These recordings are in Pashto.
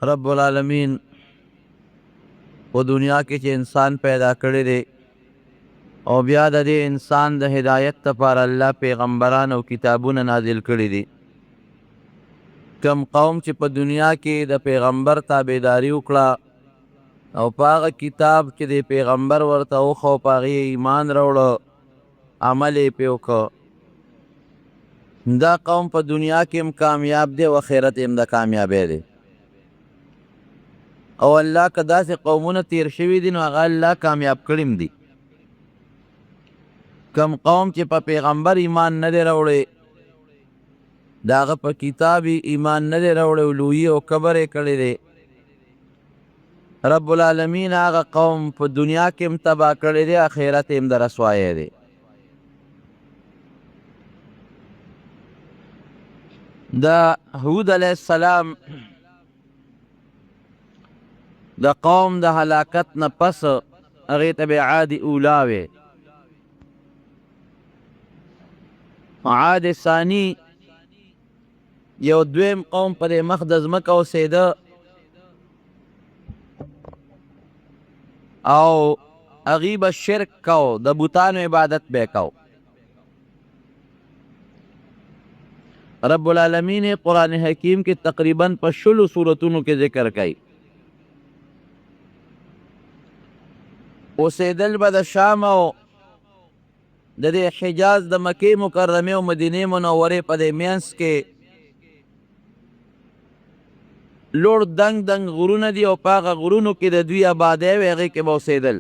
رب العالمین په دنیا کې چې انسان پیدا کړی دی او بیا د دې انسان د هدایت لپاره الله پیغمبران او کتابونه نازل کړي دي. کم قوم چې په دنیا کې د پیغمبر تابعداري وکړه او په هغه کتاب چې د پیغمبر ورته وښو په هغې ایمان راوړه، عمل یې پرې وکړه، دا قوم په دنیا کې هم کامیاب دی او آخرت هم د کامیابی دی. او الله که داسې قومونه تیر شوي دي نو هغه الله کامیاب کړي هم دي. کم قوم چې په پیغمبر ایمان نه دی راوړی، د هغه په کتاب ایمان نه دی راوړی، الوهي او کبر یې کړی دی، رب العالمین هغه قوم په دنیا کې هم تباه کړی دی، آخرت هم د رسوایۍ دی. د هود علیه السلام د قوم د هلاکت نه پس هغې ته به عاد اولا وی. عاد ثانی یو دویم قوم په دې مخ د ځمکه اوسېده او هغوی به شرک کو، د بوتانو عبادت به کو. رب العالمین قرآن حکیم کې تقریباً په 16 صورتونو کې ذکر کوي. اوسېدل به د شام او د دې حجاز د مکې مکرمې او مدینې منورې په دې منځ کې لوړ دنګ دنګ غرونه دي او په هغه غرونو کې د دوی آبادۍ وې، هغې کې به اوسېدل.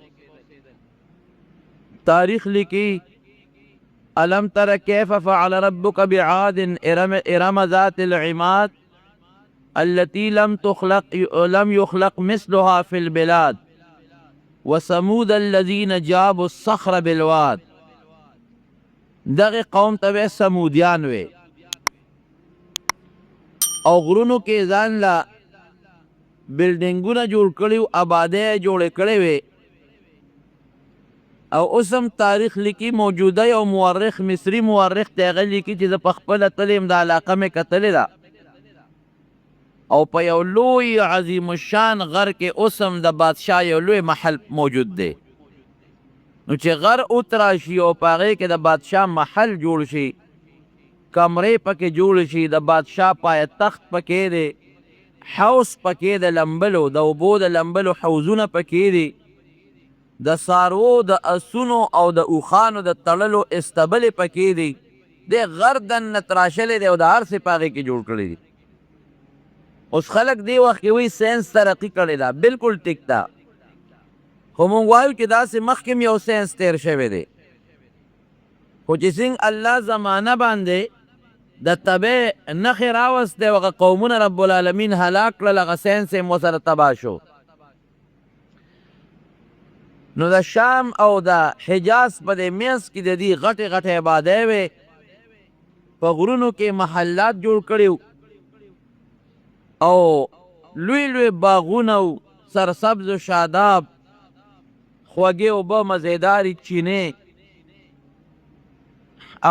تاریخ لیکي الم تر کیف فعل ربک بعاد ارم ذات العماد التي لم يخلق مثلها في البلاد وثمود الذين جابوا الصخر بالواد. دغه قوم ته به سمودیان وې او غرونو کې ځان له بلډینګونه جوړ کړي و، آبادۍ جوړې کړې وې. او اوس هم تاریخ لیکي، موجوده یو مورخ مصري مورخ ته هغه لیکي چې زه پخپله تللی یم، دا علاقه مې کتلې ده او په یو لوی عظیم الشان غر کې اوس هم د بادشاه یو لوی محل موجود دی. نو چې غر اتراشي او په هغې کې د بادشاه محل جوړ شي، کمرې پکې جوړ شي، د بادشاه پایتخت پکې دی، حوض پکې د لمبلو، د اوبو د لمبلو حوضونه پکې دي، د څاروو د اسونو او د اوښانو د تړلو استبلې پکې دي. د غر دننه تراشلی دی او د هر څه په هغې کې جوړ کړي دي. اوس خلک دې وخت کې وایي ساینس ترقي کړې ده، بلکل ټیک ده، خو موږ وایو چې داسې مخکې هم یو ساینس تیر شوی دی، خو چې څنګه الله زمانه باندې د تبع نښې راوستی او هغه قومونه رب العالمین هلاک کړل، هغه ساینس یې ورسره تباه شو. نو د شام او د حجاز په دې منځ کې د دې غټې غټې آبادۍ وې، په غرونو کې محلات جوړ کړي او لوی لوی باغونه و، سرسبز و شاداب، خوږې اوبه، مزیدارې چینې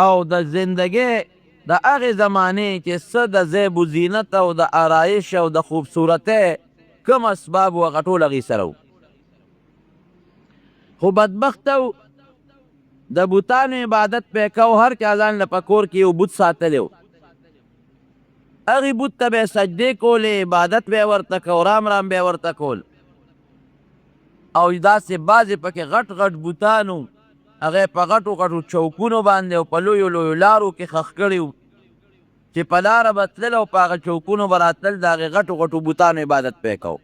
او د زندګۍ د هغې زمانې چې څه د زیب و زینت او د آرایش او د خوبصورتۍ کوم اسباب و هغه ټول هغې سره و. خو بدبخته و د بوتانو عبادت پې کو، هر چا ځان له په کور کې یو بوت ساتلی و، هغې بوت ته به یې سجدې کولې، عبادت به یې ورته کو، رام رام به یې ورته کول. او داسې بعضې پکې غټ غټ بوتان و، هغه په غټو غټو چوکونو باندې او په لویو لویو لارو کې ښخ کړي وو چې په لاره به تلل او په هغه چوکونو به راتلل، د هغې غټو غټو بوتانو عبادت پې کو.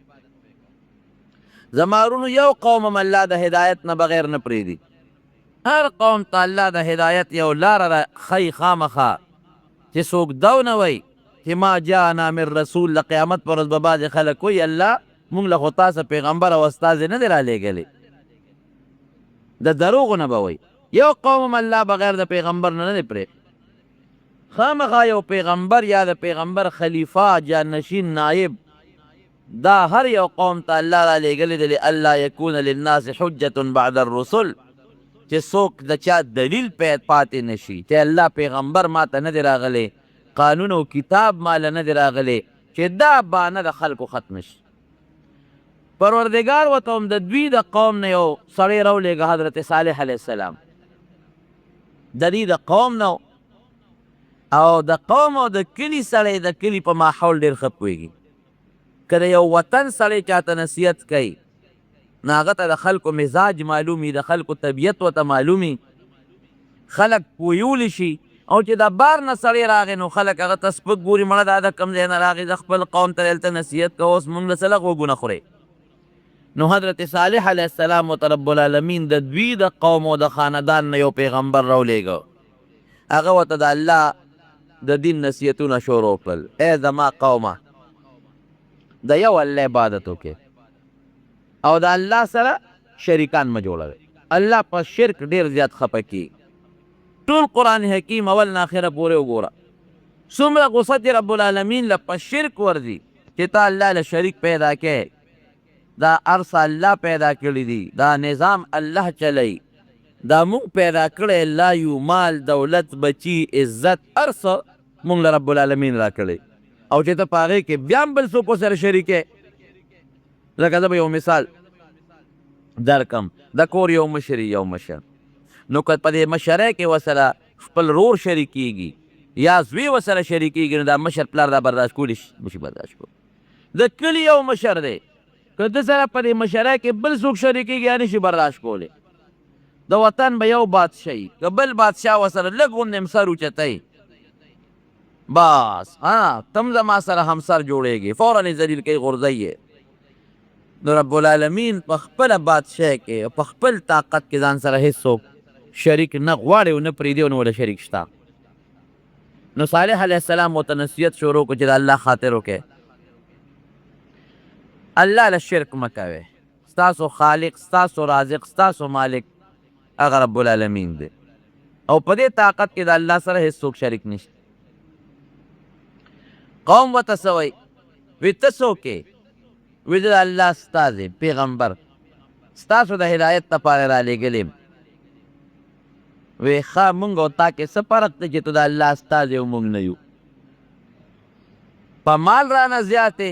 زما ورونو یو قوم هم الله د هدایت نه بغیر نه پرېږدي، هر قوم ته الله د هدایت یو لاره ښیي خامخا، چې څوک دا ونه وایي چې ما جاءنا من رسول. د قیامت پر ورځ به بعضې خلک وایي الله مونږ له خو تاسو پیغمبر او استازې نه دی رالیږلی، د دروغو نه به وایي. یو قوم هم الله بغیر د پیغمبر نه نه دی پرې، خامخا یو پیغمبر یا د پیغمبر خلیفه، جانشین، نایب، دا هر یو قوم ته الله را لیږلی دی لئلا یکون للناس حجة بعد الرسل، چې څوک د چا دلیل پاتې نشي چې الله پیغمبر ما ته نه دی راغلی، قانون او کتاب ماله نه دی راغلی، چې دا بانه د خلکو ختم شي. پروردګار ورته هم د دوی د قوم نه یو سړی راولېږه، حضرت صالح علیه السلام. د دې د قوم نه او د قوم او د کلي سړی د کلي په ماحول ډېر ښه پوهېږي. که د یو وطن سړی چاته نصیحت کوي نو هغه ته د خلکو مزاج معلوم وي، د خلکو طبیعت ورته معلوم وي، خلک پویولی شي. او چې د بار نه سړی راغی نو خلک هغه ته سپک ګوري، مړه دا د کوم ځای نه راغی، د خپل قوم ته دلته نصیحت کوه، اوس موږ له څه له غوږونه خورئ. نو حضرت صالح علیه السلام ورته رب العالمین د دوی د قوم او د خاندان نه یو پیغمبر راولېږه. هغه ورته د الله د دین نصیحتونه شروع کړل. ای زما قومه، د یو الله عبادت وکړئ او د الله سره شریکان مه جوړوئ. الله په شرک ډېر زیات خفه کېږي. ټول قرآن حکیم اول نه آخره پورې وګوره، څومره غصه چې رب العالمین له په شرک ورځي چې تا الله له شریک پیدا کړی. دا هر څه الله پیدا کړي دي، دا نظام الله چلی، دا موږ پیدا کړی الله یو، مال، دولت، بچي، عزت، هر څه موږ له رب العالمین را کړی. او چې ته په هغې کې بیا هم بل څوک سره شریک یې. لکه زه به یو مثال درکم، د کور یو مشر نو که په دې مشرۍ کې ورسره خپل رور شریکېږي یا زوی ورسره شریکېږي نو دا مشر پلار دا برداشت کولی نشي برداشت کولی. د کلي یو مشر دی، که ده سره په دې مشرۍ کې بل څوک شریکېږي یا نشي برداشت کولی. د وطن به یو بادشاهي، که بل بادشاه ورسره لږ غوندې هم سر اوچتی بس تم زما سره همسر جوړېږي، فوراً یې ذلیل کوي، غورځوي یې. نو رب العالمین په خپله بادشاهۍ کې په خپل طاقت کې ځان سره هېڅوک شریک نه غواړي او نه پرېږدي او نه ورله شریک شته. نو صالح علیه السلام ورته نصیحت شروع کړو چې د الله خاطر وکړئ، الله له شرک مه کوئ، ستاسو خالق، ستاسو رازق، ستاسو مالک هغه رب العالمین دی او په دې طاقت کې د الله سره هېڅوک شریک نشته. قوم ورته څه وایي؟ وایي ته څوک یې؟ وایي زه د الله استازی پیغمبر ستاسو د هدایت لپاره رالیږلی یم. وی ښه مونږ او تا کې څه فرق دی چې ته د الله استازی او مونږ نه یو؟ په مال رانه زیات دی،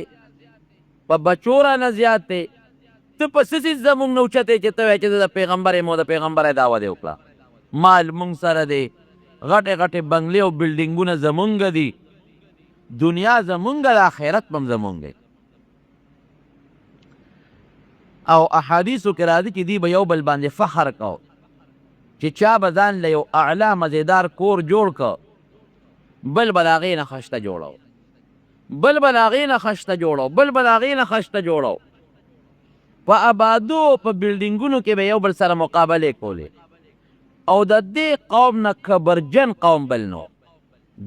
په بچو رانه زیات دی، ته په څه څیز زمونږ نه اوچت چې ته وایې چې زه د پیغمبر یم او د پیغمبر دعوه دې وکړه. مال مونږ سره دی، غټې غټې بنګلې او بلډینګونه زمونږ دي، دنیا زمونږ ده، آخرت به هم زمونږ دی. او احادیثو کې راځي چې دوی به یو بل باندې فخر کو چې چا به ځان له یو اعلی مزیدار کور جوړ که، بل به د هغې نه خشته جوړو، بل به د هغې نه خشته جوړو، بل به د هغې نه خشته جوړو. په آبادو په بلډینګونو کې به یو بل سره مقابلې کولې. او د دې قوم نه کبرجن قوم بل نو،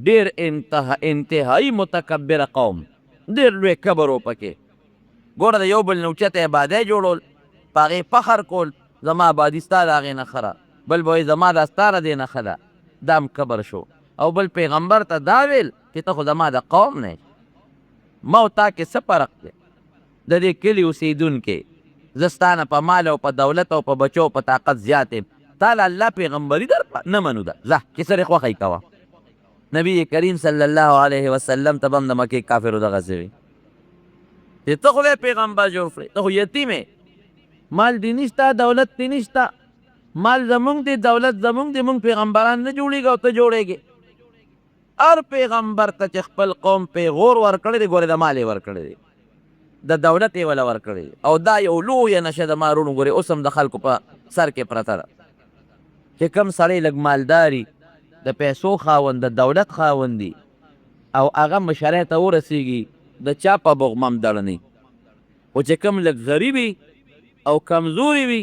ډېر انتهایی متکبره قوم، ډېر لوی کبر و پکې. ګوره د یو بل نه اوچته آبادۍ جوړول، په هغې فخر کول، زما آبادي ستا د هغې نه ښه ده، بل به وایي زما دا ستا د دې نه ښه ده، دا هم کبر شو. او بل پیغمبر ته دا ویل چې ته خو زما د قوم نه، ما او تا کې څه فرق دی؟ د دې کلي اوسېدونکې زه ستا نه په مال او په دولت او په بچو او په طاقت زیات یم، تا له الله پیغمبري درکړه نه منو ده، ځه چې سرې خوښه یې کوه. نبی کریم صلی الله علیه وسلم ته به هم د مکې کافرو دغسې وي چې ته خدای پیغمبر جوړ کړې، ته خو یتیم یې، مال دې نشته، دولت دې نشته، مال زمونږ دی، دولت زمونږ دی، مونږ پیغمبران نه جوړېږي او ته جوړېږې. هر پیغمبر ته چې خپل قوم پیغور ورکړی دی، ګورې د مال یې ورکړی دی، د دولت یې وله ورکړی دی. او دا یو لویه نشه د مارونو ګورې اوس هم د خلکو په سر کې پرته ده چې کم سړی لږ مالداري، د پیسو خاوند، د دولت خاوند دی او هغه مشرۍ ته ورسېږي، د چا په بغمه هم دړه نه. خو چې کوم لږ غریبي او کمزوري وي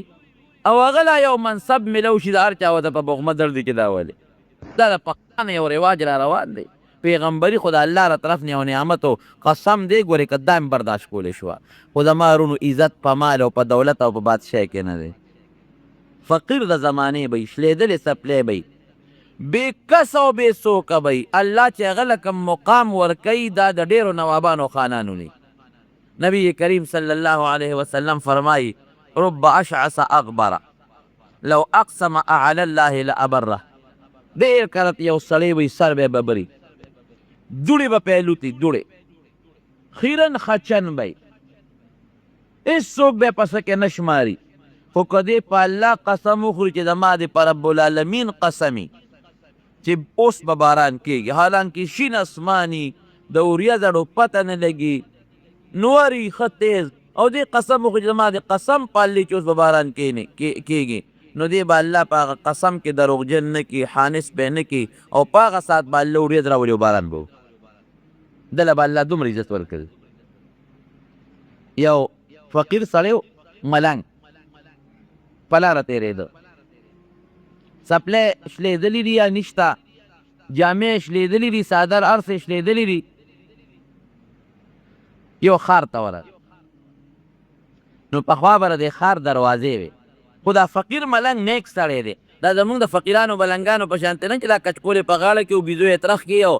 او هغه لا یو منصب میلو شي، د هر چا ورته په بغمه دړ دي چې دا ولې. دا د پښتانه یو رواج را روان دی. پیغمبري خو د الله را طرف نه یو نعمت و، قسم دی ګورې که دا هم برداشت کولی شوه. خو زما ورونو عزت په مال او په دولت او په بادشاهۍ کې نه دی. فقیر د زمانې به وي، شلېدلې څپلۍ به وي، بې کس او بې څوکه به وي. الله چې هغه له کوم مقام ورکوي دا د ډېرو نوابانو خانانو دی. نبی کریم صلی الله علیه وسلم فرمایي رب اشعث اغبر لو اقسم على الله لابره. ډېر کله یو سړی وي سر به ببري، دوړې به پهلوتي، دوړې خیرن خچن بی هیڅوک بیا په څه کې نه شماري خو که دې په الله قسم وخوري چې زما د په رب العالمین قسمي چې اوس به باران کېږي حالانکې شین اسماني د وریځو پته نه لګي نوري ښه تیز او دې قسم وخوري چې زما د قسم په الله چې اوس به باران کېږي نو دې به الله په هغه قسم کې دروغجن نه کړي حانس به نه کړي او په هغه ساعت به الله وریځ راولي او باران به دله به الله دومره عزت ورکړي. یو فقیر سړی ملنګ په لاره تېرېده څپلی شلېدلي دي یا نشته جامې شلېدلي دي څادر هر څه شلېدلي دي یو ښار ته ورغی نو پخوا به د ښار دروازې وې خو دا فقیر ملنګ نیک سړی دی دا زمونږ د فقیرانو بلنګانو په شانتې نه چې دا کچکولې په غاړه کې او بیزو یې ترخ کړي او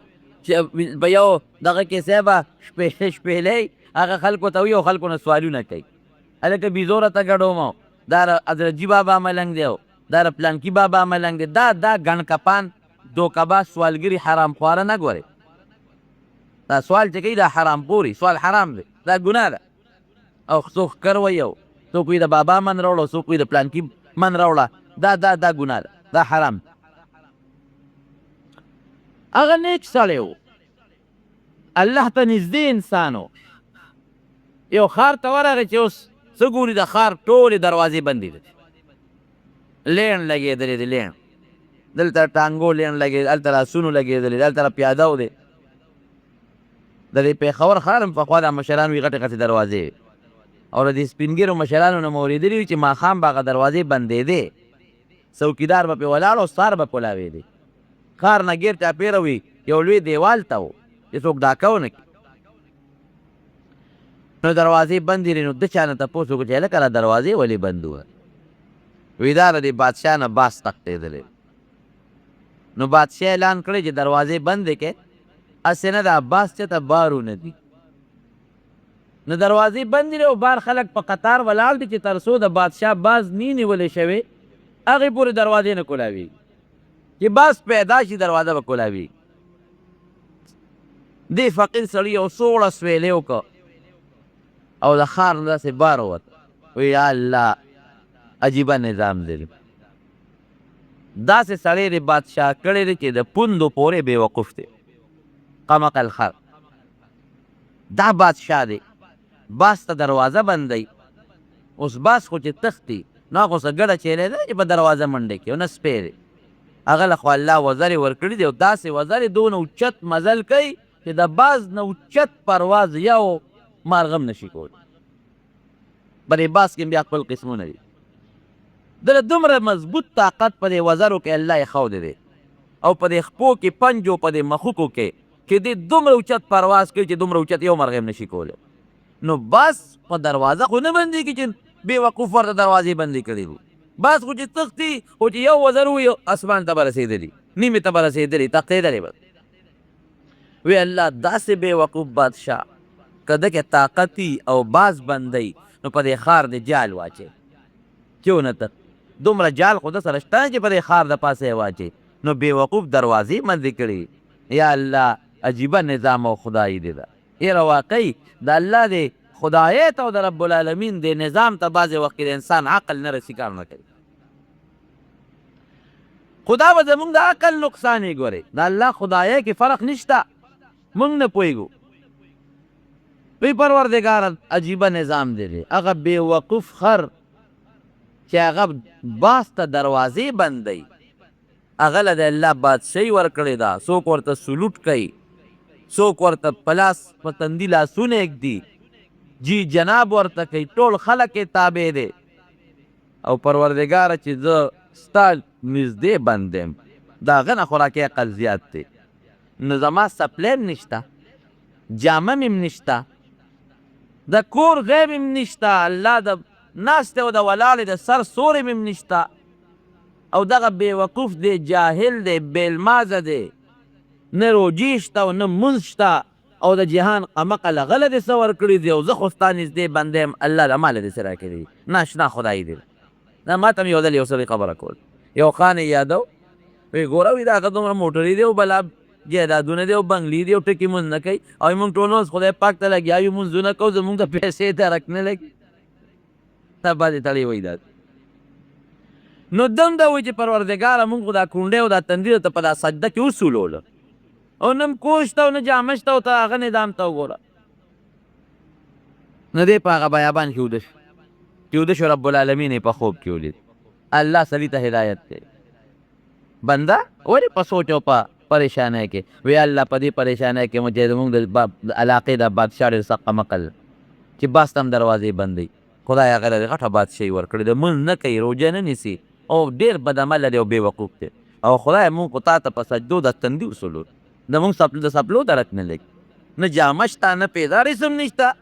چې په یو دغه کیسې به شپېلی هغه خلکو ته وي او خلکو نه سوالونه کوي هلکه بیزو راته ګډوم دا حضرتجي بابا ملنګ دی او دا پلانکي بابا ملنګ دی دا ګڼ کپان دوکباز سوالګري حرام خواره نه ګورې دا سوال چې کوي دا حرام خوري سوال حرام دی دا ګناه ده او څوک ښکر وایي او څوک وایي د بابا من راوړه څوک وایي د پلانکي من راوړه دا ګناه ده دا حرام هغه نیک سړی و الله ته نږدې انسان و یو ښار ته ورغی چې اوس څه ګوري د ښار ټولې دروازې بندې دي لین لګېدلې دي لین دلته ټانګو لین لګېدلی هلته لاسونو لګېدلې دي هلته پیاده و دی د دې پېښور ښار هم پخوا دا مشران وي غټې غټې دروازې او د دې سپین ږیرو مشرانو نه مو اورېدلي وي چې ماښام به هغه دروازې بندېدې څوکیدار به پرې ولاړ او سار به کولاوېدې ښار نه ګیر چاپېره وي یو لوی دیوال ته و چې څوک ډاکه ونه کړي نو دروازې بندې دي نو ده چا نه تپوس وکړو چې هلکه دا دروازې ولې بند وه وایي دا د دې بادشاه نه باس تښتېدلی نو بادشاه اعلان کړی چې دروازې بندې کړې هسې نه دا باس چېته بارونه دي نو دروازې بندې دي او بار خلک په قطار ولاړ دي چې تر څو د بادشاه باز نی نیولی شوی هغې پورې دروازې نه کولاوېږي چې باز پیدا شي دروازه به کولاوېږي دې فقیر سړي یو سوړه سویلی وکړه او د ښار نه داسې بار ووت وی یا الله عجیبه نظام دی داسې سړی د بادشاه کړی دی چې د پوندو پورې بېوقوف دی قمقل خر دا بادشاه دی باز ته دروازه بندوي اوس باز خو چې تښتي نو هغه څه ګډه چیلی دی چې په دروازه منډې کړي او نه سپی دی هغه له خو الله وزرې ورکړي دي او داسې وزرې دونه اوچت مزل کوي چې د باز نه اوچت پرواز یو مارغم نشي کولی په دې باز کې بیا خپل قسمونه دي دله دومره مضبوط طاقت په دې وزرو کې الله یې ښودی دی او په دې خپو کې پنجو په دې مخوکو کې چې دې دومره اوچت پرواز کوي چې دومره اوچت یو مرغه هم نشي کولی نو باز په دروازه خو نه بندېږي چې بېوقوف ورته دروازې بندې کړي وي باز خو چې تښتي خو چې یو وزر وي اسمان ته به رسېدلي نیمې ته به رسېدلي تښتېدلې به وی الله داسې بېوقوف بادشاه که ده کې طاقت او باز بندی نو په دې ښار د جال واچي چونه ته دومره جال خو ده سره شته چې په دې ښار د پاسه یې واچي نو بېوقوف دروازې بندې کړي یا الله عجیبه نظام او خدایي دی ده یاره واقعي د الله د خدایت او د رب العالمین د نظام ته بعضې وخت کې د انسان عقل نه رسي کار نه کوي خدا به زمونږ د عقل نقصان یې ګورې د الله خدایۍ کې فرق نشته مونږ نه پوهېږو وی پروردگار عجیبه نظام دی هغه بېوقوف خر چې هغه باز ته دروازې بندوي هغه له د الله بادشاهي ورکړې ده څوک ورته سلوټ کوي څوک ورته په لاس په تندي لاسونه ږدي جی جناب ورته کوي ټول خلک یې تابع دی او پروردګاره چې زه ستا نږدې بند یم د هغه نه خوراکي عقل زیات دی نو زما سپلی هم نشته جامه مې هم نشته د کور غیب هم نشته الله د ناستې او د ولاړې د سر سورې مې هم نشته او دغه بېوقوف دی جاهل دی بېلمازه دی نه روجي شته او نه مونځ شته او د جهان قمقل هغه له دې څه ورکړي دي او زه خو ستا نږدې بنده یم الله له ما له دې څه راکړي ناشنا خدایي دی دا ما ته مې یو ځل یو سړي خبره کول یو خان یې یادو وی ګوره وي دا هغه دومره موټرې دی او بلا جایدادونه دی او بنګلې دي او ټکي مونځ نه کوي او موږ ټول اوس خدای پاک ته لګیا یو مونځونه کوو زموږ ته پیسې درک نه لګي دا باندې تړی وایي دا نو دم دا وایي چې پروردګاره موږ خو دا کونډې او دا تندي ته په دا سجده کې وسولوله او نه کوش ته او نه جامه شته او ته هغه نظام ته وګوره نو دی په هغه بیابان کې وده شو چې وده شو رب العالمین یې په خوب کې ولید الله سړي ته هدایت کوي بنده ولې په سوچ او په پریشانی کې وی الله په دې پریشانی کې مو چې زموږ د علاقې د بادشاه ډېر سخت مقل چې بس ته هم دروازې بندوي خدای هغه له غټه بادشاهي ورکړې ده مونځ نه کوي روژه نه نیسي او ډېر بدعمله دی او بې وقوف دی او خدای مونږ خو تا ته په سجدو د تندي وسولو زمونږ د سپلو درک نه لګي نه جامه شته نه پیدا رسم نشته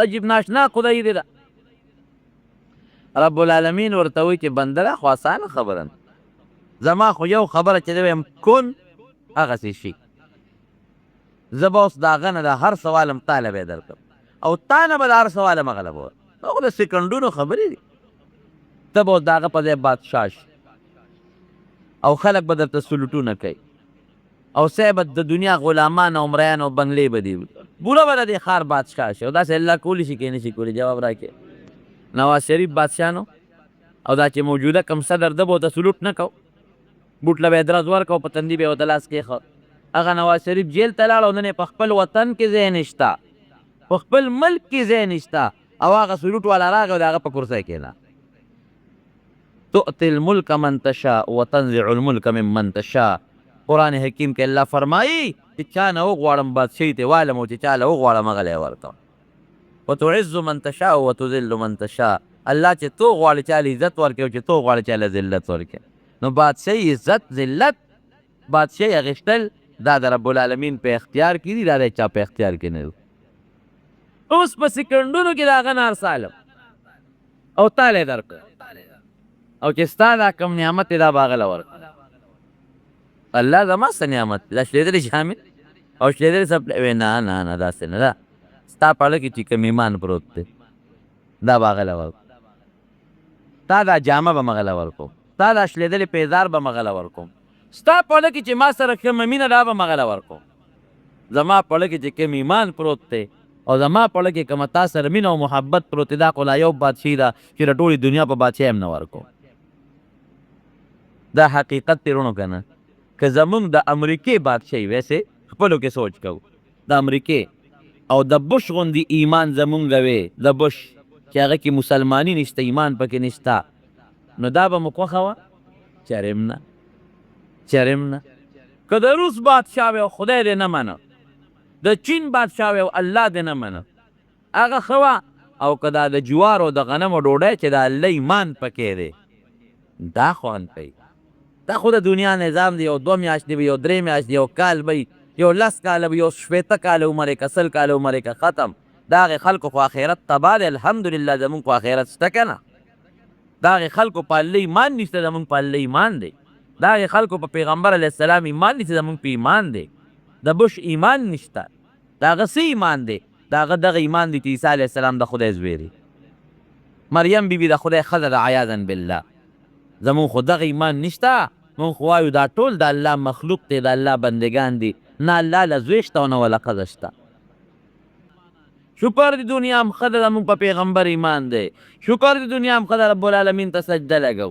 عجیب ناشنا خدای دی ده رب العالمین ورته وایي چې بنده ده خو اسانه خبره نه زما خو یو خبره چې دی ویم کن هغسې شي زه به اوس د هغه نه د هر سوالم تاله به یې درکړم او تا نه به د هر سوالم هغه له به خو د سکندونو خبرې دي ته به اوس د هغه په ځای بادشاه شي او خلک به درته سلوټونه کوي او سه به د دنیا غلامان او مریان او بنګلې به دي بوره به د دې ښار بادشاه شي او داسې الله کولی شي که نه شي کولی جواب راکړي نواز شریف بادشاه نو او دا چې موجوده کم صدر ده به ورته سلوټ نه کو بوټ له به یې درز ورکړه او په تندي به یې ورته لاس کېښود هغه نواز شریف جیل ته لاړ او نن یې په خپل وطن کې ځای نشته په خپل ملک کې ځای نشته او هغه سلوټ والا راغی او د هغه په کرسی کېنه تؤتي الملک من تشاء وتنزع الملک ممن تشاء قرآن حکیم کې الله فرمایي چې چا نه وغواړم بادشاهي ته والم او چې چا له وغواړم هغه له یې ورکوم وتعز من تشاء وتذل من تشاء الله چې تو غواړي چا له عزت ورکړي او چې تو غواړي چا له ذلت ورکړي نو بادشاهي عزت ذلت بادشاهي اخیستل دا د رب العالمین په اختیار کې دي دا د چا په اختیار کې نه دي اوس په سکندونو کې د هغه نه هر سالم او تاله یې درکړه او چې ستا دا کوم نعمت دی دا به هغه له ورکړه الله زما څه نعمت دی دا شلېدلې شامل او شلېدلې سپلی وی نه نه نه داسې نه ده ستا په اړه کې چې کوم ایمان پروت دی دا به هغه له ورکړو تا دا جامه به مغه له ورکړو ستا دا شلېدلې پیزار به مغه له ورکړم ستا په اړه کې چې ما سره کومه مینه دا به مغه له ورکړو زما په اړه کې چې کوم ایمان پروت دی او زما په اړه کې کومه تا سره مینه او محبت پروت دی دا خو لا یو بادشاهي ده چې د ټولې دنیا په بادشاهي هم نه ورکړو دا حقیقت دی رونو که نه که زمونږ د امریکې بادشاهي ویسې خپلو کې سوچ کوو د امریکې او د بش غوندې ایمان زمونږ وې د بش چې هغه کې مسلماني نشته ایمان پکې نشته نو دا به مو خوښه وه چرم نه چرم نه که د روس بادشاه وی او خدای دې نه منه د چین بادشاه وی او الله دې نه منه هغه ښه وه او که دا د جوارو د غنمو ډوډۍ چې د الله ایمان پکې دی دا خوند کوي دا خو د دنیا نظام دی یو 2 میاشتې به یو 3 میاشتې یو کال به یو 10 کاله به یو 15 کاله عمر یې که 100 کاله عمر یې که ختم د هغې خلکو خو آخرت تباه دی الحمدلله زمونږ خو آخرت شته که نه د هغې خلکو په الله ایمان نشته زمونږ په الله ایمان دی د هغې خلکو په پیغمبر علیه السلام ایمان نشته زمونږ په ایمان دی د بش ایمان نشته د هغه څه ایمان دی د هغه دغه ایمان دی چې عیسی علیه السلام د خدای زوی دی مریم بیبي د خدای ښځه ده عیاذا بالله زمونږ خو دغه ایمان نشته مونږ خو وایو دا ټول د الله مخلوق دی د الله بندگان دي نه الله له زوی شته او نه وله ښځه شته شکر د دنیا هم ښه ده زمونږ په پیغمبر ایمان دی شکر د دنیا هم ښه ده رب العالمین ته سجده لګو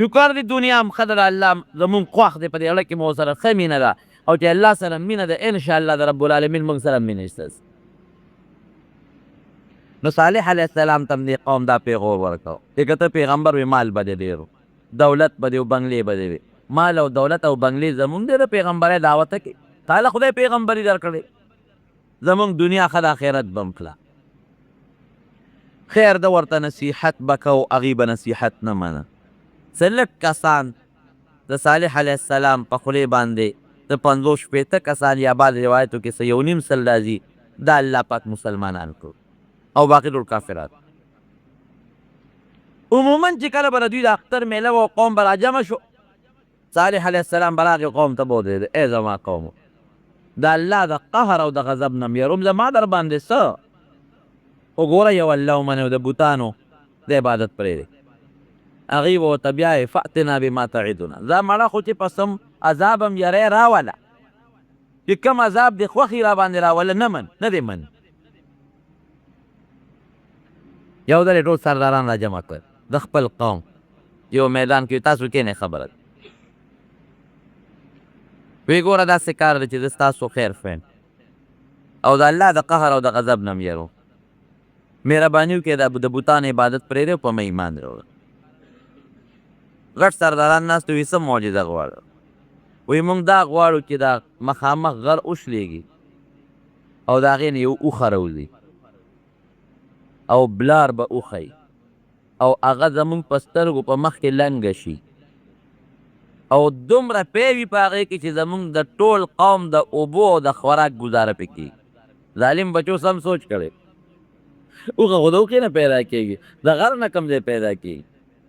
شکر د دنیا هم ښه ده د الله زمونږ خوښ دی په دې اړه کې مو سره ښه مینه ده او چې الله سره مینه ده انشاءالله د رب العالمین موږ سره مینه شته نو صالح علیه السلام ته هم دې قوم دا پیغور ورکړو چې که ته پیغمبر وي مال به دې ډېر دولت به دې او بنګلې به دې وي مال او دولت او بنګلې زمونږ دی د پیغمبرۍ دعوته کې تاله خدای پیغمبري درکړې زمونږ دنیا ښه د آخرت به هم کړه خیر ده ورته نصیحت به کوو هغوی به نصیحت نه منه څه لږ کسان د صالح علیه السلام په خولې باندې د 50-60 کسان یا بعض روایتو کې څه 1.5 سل راځي دا الله پاک مسلمانان کړو او باقي ټول کافرات عموما چې کله به د دوی د اختر میله و قوم به راجمع شو صالح علیه السلام به راغی قوم ته به ودرېده ای زما قومو د الله د قهر او د غضب نه م یروم زما در باندې څه وګوره یو الله ومنئ د بوتانو د عبادت پرېږدئ هغوی به ورته بیایې فأتنا بما تعدنا دا مړه خو چې پسم عذاب هم یری راوله چې کم عذاب دې خوښي را باندې راوله نه دې من. یو ځل یې ټول سرداران را جمع کړل د خپل قوم یو میدان کې، تاسو کښېنئ خبره ده. وی ګوره داسې کار دی چې زه ستاسو خیر فیم او د الله د قهر او د غضب نه م یېرو. مهرباني وکړئ د بوتانو عبادت پرېږدئ او په مې ایمان راوړه. غټ سرداران ناست وي څه معجزه غواړو؟ وایي موږ دا غواړو چې دا مخامخ غر وشلېږي او د هغې نه یو اوښه راوځي او بلار به اوښی او هغه زموږ په سترګو په مخ کې لنګه شي او دومره پی وي په هغې کې چې زموږ د ټول قوم د اوبو او د خوراک ګزاره پې کېږي. ظالم بچو سم سوچ کړی. اوښه خو د اوښې نه پیدا کېږي، د غر نه کوم ځای پیدا کېږي.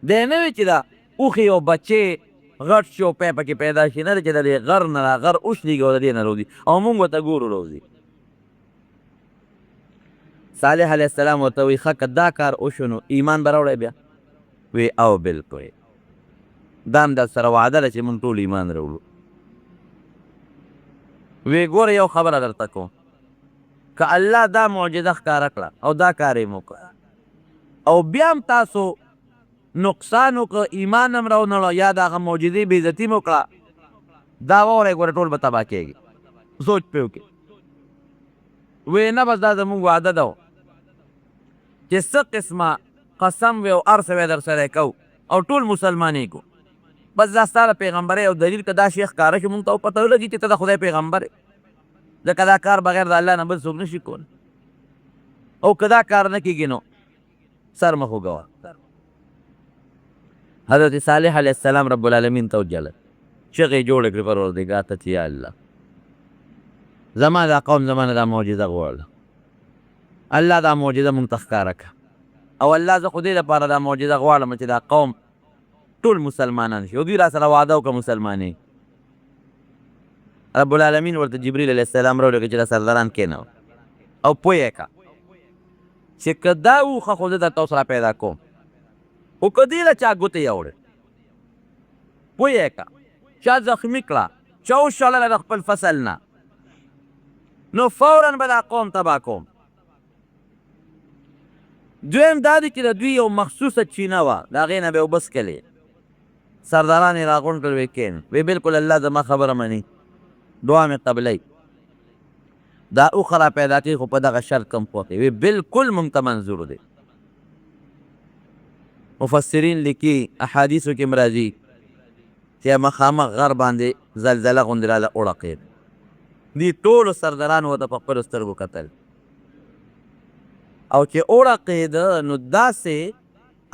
دی نه وي چې دا اوښې او بچې غټ شي او پی پکې پیدا شي، نه دی چې د دې غر نه دا غر وشلېږي او د دې نه راوځي او موږ ورته ګورو راوځي. صالح علیه السلام ورته وایي ښه که دا کار وشو نو ایمان به راوړی بیا؟ وی او بلکل دا هم در سره وعده ده چې موږ ټول ایمان راوړو. وی ګوره یو خبره درته کوم، که الله دا معجزه ښکاره کړه او دا کار یې وکړه او بیا هم تاسو نقصان وکړه، ایمان هم راونه یا د هغه معجزې بېعزتي مو کړه، دا واورئ ګوره ټول به تباه کېږي. سوچ پرې وکړئ. وی نه بس دا زموږ وعده ده چې څه قسمه قسم وی او هر څه به در سره کوو او ټول مسلمانې کو. بس دا ستا د پیغمبرۍ او دلیل که دا شی ښکاره شي موږ ته پته ولګي چې ته د خدای پیغمبر یې، ځکه دا کار بغیر د الله نه بل څوک نشي کولی او که دا کار نه کېږي نو سر مه خوږوه. حضرت صالح علیه السلام رب العالمین ته وجلل، چغې جوړې کړې پروردګار ته چې یا الله زما دا قوم زما نه دا معجزه غواړه، الله دا معجزه مونږ ته ښکاره کړه او الله زه خو دې لپاره دا معجزه غواړم چې دا قوم ټول مسلمانان شي او دوی را سره وعده وکړه مسلمانۍ. رب العالمین ورته جبریل علیه السلام راولېږه چې دا سرداران کېنوه او پوه یې کړه چې که دا اوښه خو زه درته اوس را پیدا کوم خو که دې له چا ګوتې یوړې پوه یې کړه چا زخمي کړه چا وشړله د خپل فصل نه نو فورا به دا قوم تباه کوم. دویم دا دی چې د دوی یو مخصوصه چینه وه د هغې نه به یې اوبه څښلې. سرداران یې راغونډ کړل ویې کښېنه وی بلکل الله زما خبره مني، دعا مې قبلوي، دا اوښه را پیدا کوي خو په دغه شرط کم خوښوي. وی بلکل مونږ ته منظور دی. مفسرین لیکي احادیثو کې م راځي چې مخامخ غر باندې زلزله غوندې راله وړقېد. دې ټولو سردارانو ورته په خپلو سترګو کتل او چې وړقېده نو داسې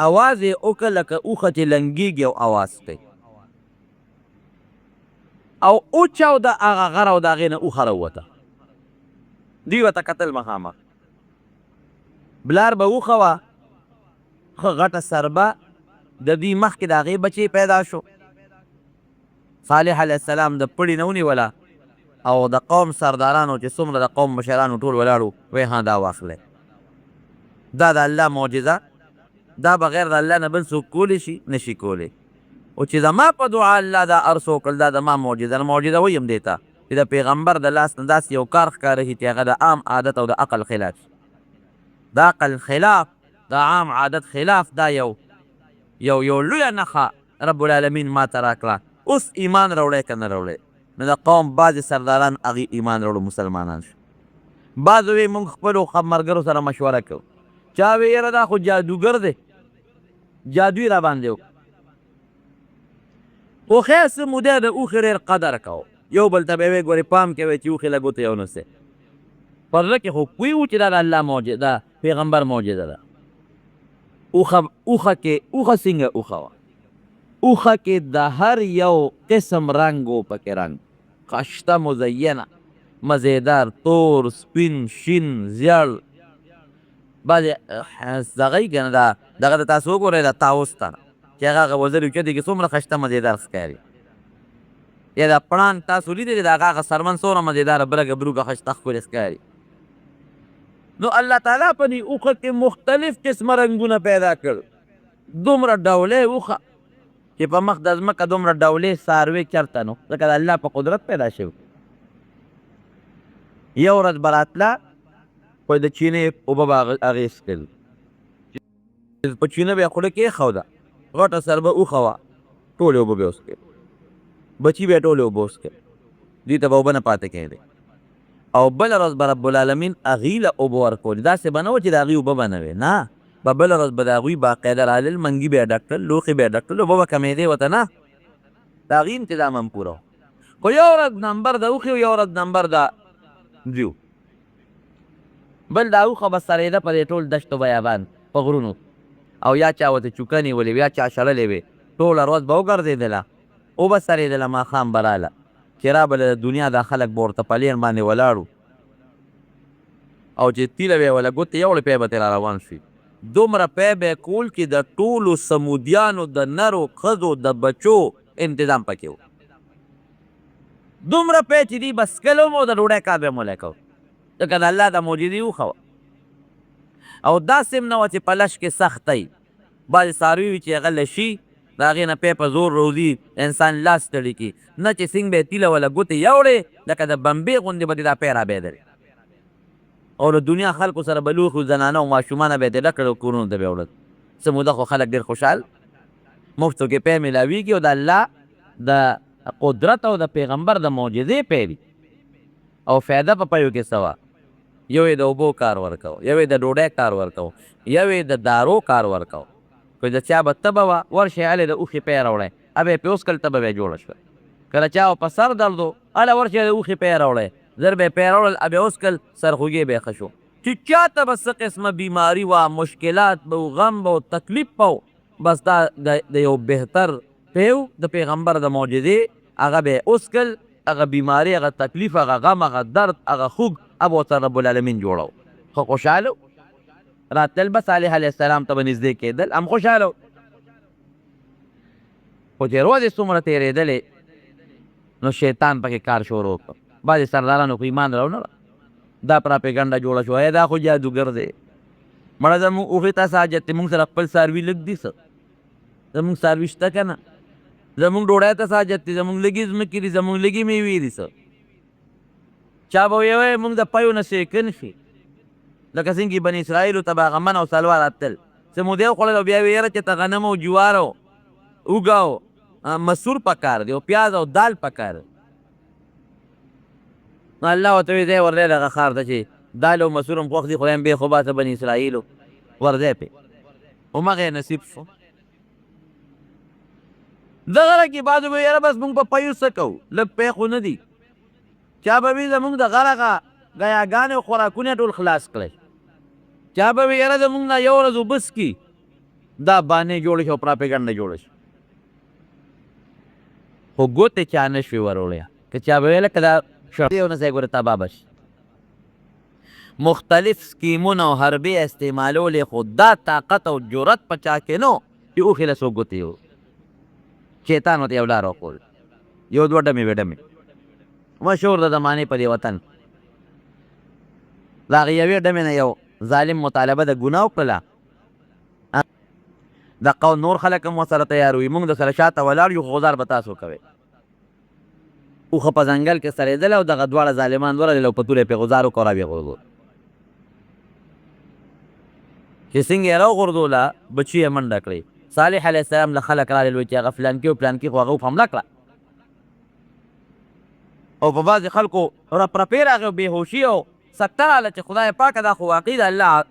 اواز یې وکړه لکه اوښه چې لنګېږي او اواز کوي او وچاوده هغه غر او د هغې نه اوښه راووته. دوی ورته کتل مخامخ. بلار به اوښه وه ښه غټه سربه د دوی مخکې د هغې بچې پیدا شو. صالح علیه السلام د پړي نه ونیوله او د قوم سردارانو چې څومره د قوم مشرانو ټول ولاړو وی ها دا واخلی، دا د الله معجزه، دا بغیر د الله نه بل څوک کولی شي نشي کولی. او چې زما په دعا الله دا هر څه وکړل دا زما معجزه نه معجزه ویم دې ته چې د پیغمبر د لاس نه داسې یو کار ښکاره شي چې هغه د عام عادت او د عقل خلاف شي. د عقل خلاف د عام عادت خلاف دا یو لویه نښه رب العالمین ما ته راکړه. اوس ایمان راوړی که نه راوړی نو د قوم بعضې سرداران هغې ایمان راوړو مسلمانان شو. بعضو وی موږ خپلو ملګرو سره مشوره کوو، چا وی یاره دا خو جادوګر دی جادوی را باندې وکړو. خو خیر څه موده د اوښې ډېر قدر کوو، یو بل ته به یې وی ګورې پام کوئ چې اوښې له ګوتې یونیسئ. په زړه کې خو پوه وو چې دا د الله معجزه ده، پیغمبر معجزه ده. اوښه کې اوښه څنګه اوښه وه؟ اوښه کې د هر یو قسم رنګ و پکې رنګ، خشته مزینه مزیدار، تور، سپین، شین، زیړ، بعضې دغه یي که نه دغه د تاسو وګورئ د طاووس ته چې هغه وزر اوچتې کې څومره خشته مزیدار ښکاري، یا د پړانګ تاسو لیدلی د هغه سرمن څومره مزیداره برګه بروګه خشته ښکلې ښکاري. نو الله تعالی په دې اوښه کې مختلف قسمه رنګونه پیدا کړ. دومره ډولۍ اوښه چې په مخ د ځمکه دومره ډولۍ څاروي چېرته نو، ځکه د الله په قدرت پیدا شوي. یو ورځ به راتله خو د چینې اوبه به هغې څښل په چینه به یې خوله کېښوده غټه سر به اوښه وه ټولې اوبه به یې وڅښلې بچي به یې ټولې اوبه وڅښل دوی ته به اوبه نه پاتې کېدې او بله ورځ به رب العالمین هغوی له اوبه ورکولې داسې به نه وه چې د هغوی اوبه به نه وې نه به بله ورځ به د هغوی باقاعده رالل منګي به یې ډک کړل لوښي به یې ډک کړل اوبه به کمېدې ورته نه د هغوی انتظام هم پوره و خو یو ورځ نمبر د اوښې یو ورځ نمبر د دوی بل دا اوښه به سرېده په دې ټول دشتو بیابان په غرونو او یا چا ورته چوکه نیولې وې یا چا شړلې وې ټوله ورځ به وګرځېدله اوبه سرېدله ماښام به راله چې رابله د دنیا دا خلک به ورته پلیر باندې ولاړو او چې تیله به یې وله ګوتې یوړې پی به ترې را روان شوي دومره پی به یې کول چې د ټولو سمودیانو د نرو ښځو د بچو انتظام پکې و دومره پی چې دوی به څښل هم او د ډوډۍ کار به یې مولی کو ځکه د الله د معجزې وښه وه او داسې هم نه وه چې په لش کې سختی بعضې څاروي وي چې هغه لشي د هغې نه پی په زور روځي انسان لاس ستړي کي نه چې څنګ به یې تیله وله ګوتې یوړې لکه د بمبې غوندې به دې دا پی رابېدلې او له دنیا خلکو سره به لوښي زنانه او ماشومانه به یې ډډه کړل او کورونو ته به یې وړل څه موده خو خلک ډېر خوشحال مفتو کې پی میلاویږي او د الله د قدرت او د پیغمبر د معجزې پی وي او فایده په پیو کې څه وه یو یې د اوبو کار ورکو یو یې د ډوډۍ کار ورکو یو یې د دارو کار ورکو که د چا به تبه وه ورشئ هلې د اوښې پی راوړئ ابه یې پې وڅکل تبه به یې جوړه شوه کله چا په سر درد و هله ورشئ د اوښې پی راوړئ زر به یې پی راوړل ابه یې وڅکل سرخوږې به یې ښه شو چې چا ته به څه قسمه بیماري وه مشکلات به و غم به و تکلیف به و بس دا د یو بهتر پیو د پیغمبر د معجزې هغه به یې وڅکل هغه بیماري هغه تکلیف هغه غم هغه درد هغه خوږ اب ورته رب العالمین جوړو خو خوشحاله راتلل به صالح علیه السلام ته به نږدې کېدل هم خوشحاله خو چې ورځې څومره تېرېدلې نو شیطان پکې کار شروع کړ بعضې سردارانو خو ایمان راونه دا پراپېګنډه جوړه شوه دا خو جادوګر دی مړه زمونږ اوښې ته څه حاجت دی مونږ سره خپل څاروي لږ دي څه زمونږ څاروي شته که نه زمونږ ډوډۍ ته څه حاجت دی زمونږ لږې ځمکې دي زمونږ لږې میوې دي څه چا به ویې مونږ د پیو نه سیکن شي لکه څنګه بني اسرائیلو ته به هغه من او سلوار راتل څه مودې وخوړل او بیا ویې یاره چې ته غنم او جوار او اوږه او مسور پکار دی او پیاز او دال پکار نو الله ورته وایي ځای ورځی دغه ښار ته چې دال او مسور هم خوښ دي خدای هم بې خو باسه بني اسرائیلو ورځی پې همغه یې نصیب شو دغه رقې بعضو به یاره بس مونږ په پیو څه کوو لږ پی خو نه دي چا به وي زمونږ د غرغه ګیاګانې او خوراکونه ټول خلاص کړئ چا به وي یاره زمونږ نه یو ورځ اوبه څکي دا بانې جوړې شي او پراپېګنډه جوړه شي خو ګوتې چا نه شوې وروړی که چا به ویل که دا شړې ونه ځای ګوره تباه به شي مختلف سکیمونه او حربې استعمالولې خو دا طاقت او جرت په چا کې نو چې اوښې له څو ګوتې و شیطان ورته یو لار وښول یو دوه ډمې وې ډمې مشهور د زمانې په دې وطن د هغې یوې ډمې نه یو ظالم مطالبه د ګناه وکړله د قول نور خلک هم ورسره تیار وي موږ د سره شاته ولاړ یو خو غزار به تاسو کوئ اوښه په ځنګل کې سړېدله او دغه دواړه ظالمان ورغلل او په توره یې پرې غزار وکړو را ویې غورځول چې څنګه یې راوغورځوله بچي یې منډه کړې صالح علیه السلام له خلک رالل وایي چې هغه فلانکي او پلانکي خو هغه حمله کړه او په بعضې خلکو رپرپې راغی او بېهوشي او سکته راله چې خدای پاکه دا خو واقعي د الله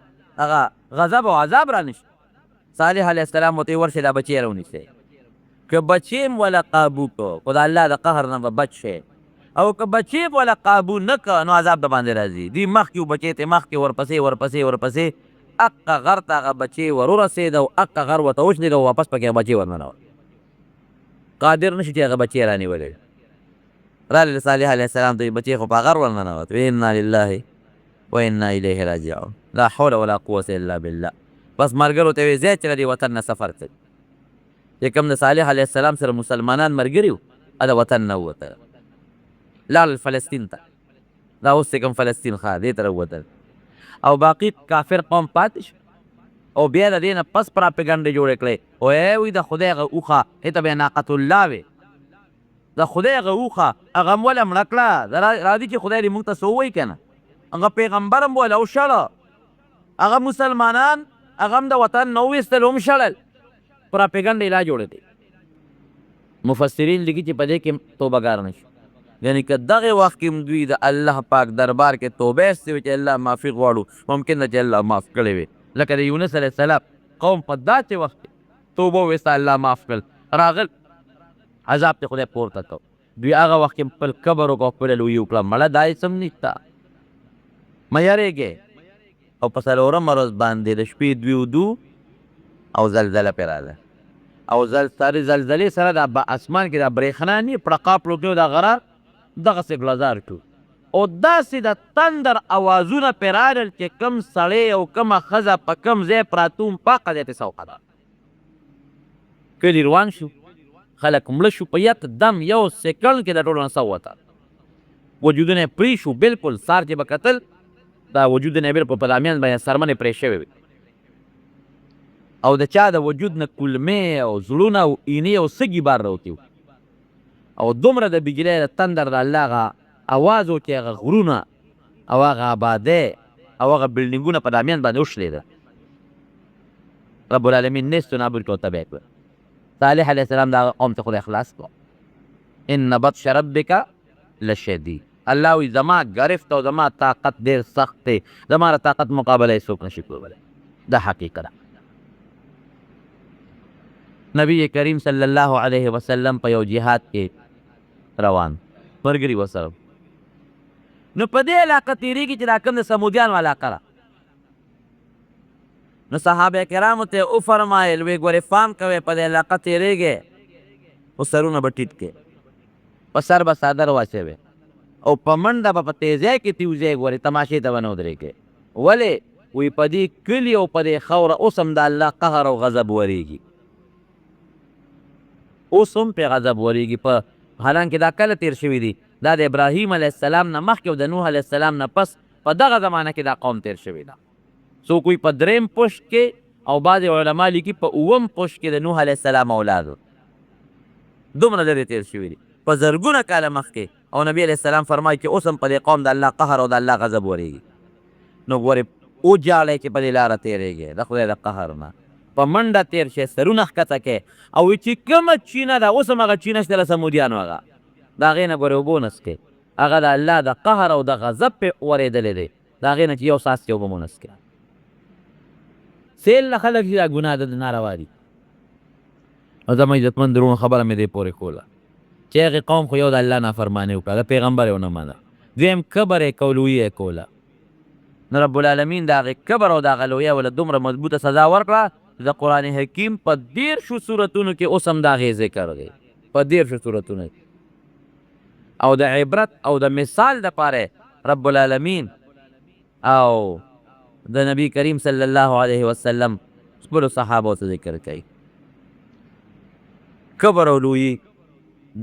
هغه غضب او عذاب را نشي صالح علیه السلام ورته یې ورشئ دا بچی یې راونیسئ که بچی م وله قابو کو خو د الله د قهر نه به بچ شئ او که بچی م وله قابو نه که نو عذاب د باندې راځي دوی مخکې و بچی ته مخکې ورپسې اقه غر ته هغه بچی ور ورسېد او اقه غر ورته وشنېد او واپس پکې بچی ورننوت قادر نه شي چې هغه بچی یې رانیولی رالل صالح علیه السلام ته بچی خو په غر ورننوت انا لله و انا الیه راجعون لا حول ولا قوة الا بالله بس ملګرو ته یې ځای چې له دې وطن نه سفر کوي چې کوم د صالح علیه السلام سره مسلمانان ملګري وو د وطن نه ووتل لاړل فلسطین ته دا اوس چې کوم فلسطین ښه دې ته راووتل او باقي کافر قوم پاتې شو او بیا د دې نه پس پراپېګنډې جوړې کړې وایي د خدای هغه اوښه هېته به یې ناقة الله وې د خدای هغه اوښه هغه م وله مړه کړه راځي چې خدای دې موږ ته څه ووایي که نه هغه پیغمبر هم وله وشړه، هغه مسلمانان هغه هم د وطن نه وویستل هم شړل. پراپیګنډ یې لا جوړه دی. مفسرین لیکي چې په دې کې توبهګار نه شو. یعنې که دغې وخت کې هم دوی د الله پاک دربار کې توبه ایستې وي چې الله معافي غواړو، ممکن ده چې الله معاف کړی وي. لکه د یونس علیه السلام قوم په داسې وخت کې توبه وویسته، الله معاف کړل، راغل عذاب ته خدای پورته کړ. دوی هغه وخت کې خپل کبر وکړ، خپله لویي وکړه. مړه دا هېڅ هم نشته، مه یارېږئ. او په څلورمه ورځ باندې د شپې 2 او زلزله پرې راغله. او زلزلې سره د اسمان کې د برېښنا نه پړقا پړوکې د غرار دغسې ګلزار شو. او داسې د تندر اوازونه پرې راغلل چې کم سړی او کمه ښځه په کم ځای پراته وم پاکه ځای ته سوقه ده. کلي روان شو، خلک مړه شو په یت دم، یو سیکنډ کې د ټولو نه سوته. وجودونه یې پرې شو بلکل. سار چې به کتل دا وجودونه یې بلکل په دامیان باندې څرمنې پرې شوې وې. او د چا د وجود نه کلمې او زړونه او اینې او سږي بار راوتي وو. او دومره د بجلۍ د تندر د الله هغه اواز و چې هغه غرونه او هغه آبادۍ او هغه بلډینګونه په دامیان باندې وشلېده. رب العالمین نیست و نابود کړ او تباه کړه. صالح علیه السلام د هغه قوم ته خدای خلاص کړ. ان بطش ربک لشدید. الله وایي زما ګرفت او زما طاقت ډېر سخت دی، زما د طاقت مقابله یې څوک نشي کولی. دا حقیقت ده. نبی کریم صلی الله علیه وسلم په یو جهاد کې روان، ملګري ورسره. نو په دې علاقه تېرېږي چې دا کوم د سمودیانو علاقه ده. نو صحابه کرامو ته وفرمایل وی ګورې پام کوئ په دې علاقه تېرېږئ، خو سرونه به ټیټ کړئ، په سر به څادر واچوئ او په منډه به په تیزۍ کې تیوځئ. ګورې تماشې ته به نه ودرېږئ. ولې؟ وی په دې کلي او په دې خاوره اوس هم د الله قهر او غضب ورېږي، اوس هم پرې غضب ورېږي. په حالانکې دا کله تېر شوي دي؟ دا د ابراهیم علیه السلام نه مخکې او د نوح علیه السلام نه پس په دغه زمانه کې دا قوم تېر شوی ده. څوک وایي په 3 پشت کې، او بعضې علما لیکي په 9 پشت کې د نوح علیه السلام اولاد دومره لرې تېر شوي دي په زرګونه کاله مخکې. او نبي علیه السلام فرمایي چې اوس هم په دې قوم د الله قهر او د الله غضب ورېږي. نو ګورې وجاړئ چې په دې لاره تېرېږئ د خدای د قهر نه، په منډه تېر شئ، سرونه ښکته کړئ. او چې کومه چینه ده اوس هم هغه چینه شته د سمودیانو، هغه د هغې نه ګورې اوبه ونڅکئ. هغه د الله د قهر او د غضب پرې ورېدلی دی، د هغې نه چې یو څاڅکې اوبه مو ونڅکئ. سیل نه خلک چې دا ګناه ده، د ناروا دي. او زما عزتمند درونو خبره مې دې پورې کوله چې هغې قوم خو یو د الله نافرماني وکړه، د پیغمبر یې ونه منه. دویم کبر یې کو، لویي یې کوله. نو رب العالمین د هغې کبر او د هغه لویه ول دومره مضبوطه سزا ورکړه. د قرآن حکیم په 13 سورتونو کې اوس هم د هغې ذکر دی، په 13 سورتونو کې. او د عبرت او د مثال دپاره رب العالمین او د نبی کریم صلی الله علیه وسلم خپلو صحابو ته ذکر کوي. کبر او لویي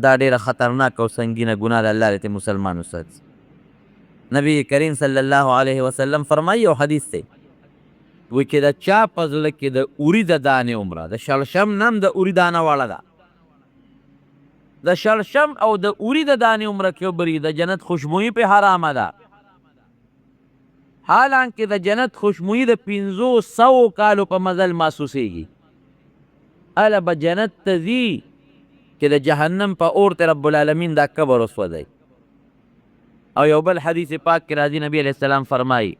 دا ډېره خطرناک او سنګینه ګناه ده، الله دې مسلمان وساتي. نبی کریم صلی الله علیه وسلم فرمایي یو حدیث دی، وایي چې د چا په زړه کې د اوري د دانې عمره، د شړشم نه هم د اوري دانه واړه ده، د شړشم او د اوري د دانې عمره کې وبري، د جنت خوشبویي پې حرامه ده. حالانکې د جنت خوشبویي د 500 کالو په مزل محسوسېږي. هله به جنت ته ځي چې د جهنم په اور ته رب العالمین دا کبر وسوځوي. او یو بل حدیث پاک کې راځي، نبی علیه السلام فرمایي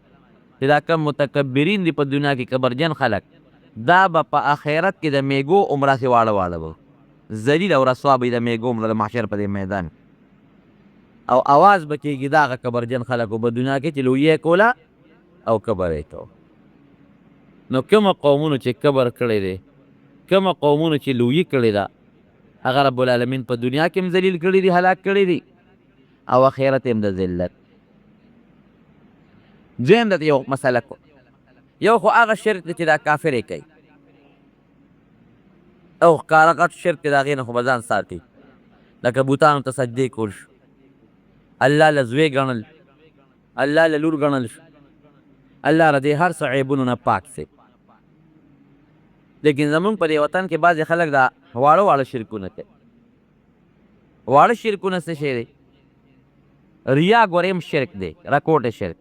چې دا کم متکبرین دي په دنیا کې کبرجن خلک، دا به په آخرت کې د میږو عمره سې واړه واړه به ذلیل او رسوا به د میږو عمره د محشر په دې میدان. او اواز به کېږي د هغه کبرجن خلکو په دنیا کې چې لویه کوله او کبر یې کو. نو کومه قومونو چې کبر کړی دی، کومه قومونو چې لویي کړې ده، هغه رب العالمین په دنیا کې هم ذلیل کړي دي، هلاک کړي دي، او آخرت هم د ذلت. دویم دلته یو مسله کو، یو خو هغه شرک دی چې دا کافر یې کوي، او ښکاره غټ شرک دی، د هغې نه خو به ځان ساتي. لکه بوتانو ته سجدې کول شو، الله له زوی ګڼل، الله له لور ګڼل شو، الله له دې هر څه عیبونو نه پاک دی. لیکن زمونږ په دې وطن کې بعضې خلک دا واړه واړه شرکونه کوي. واړه شرکونه څه شی دی؟ ریا ګورې هم شرک دی، رکوټ شرک.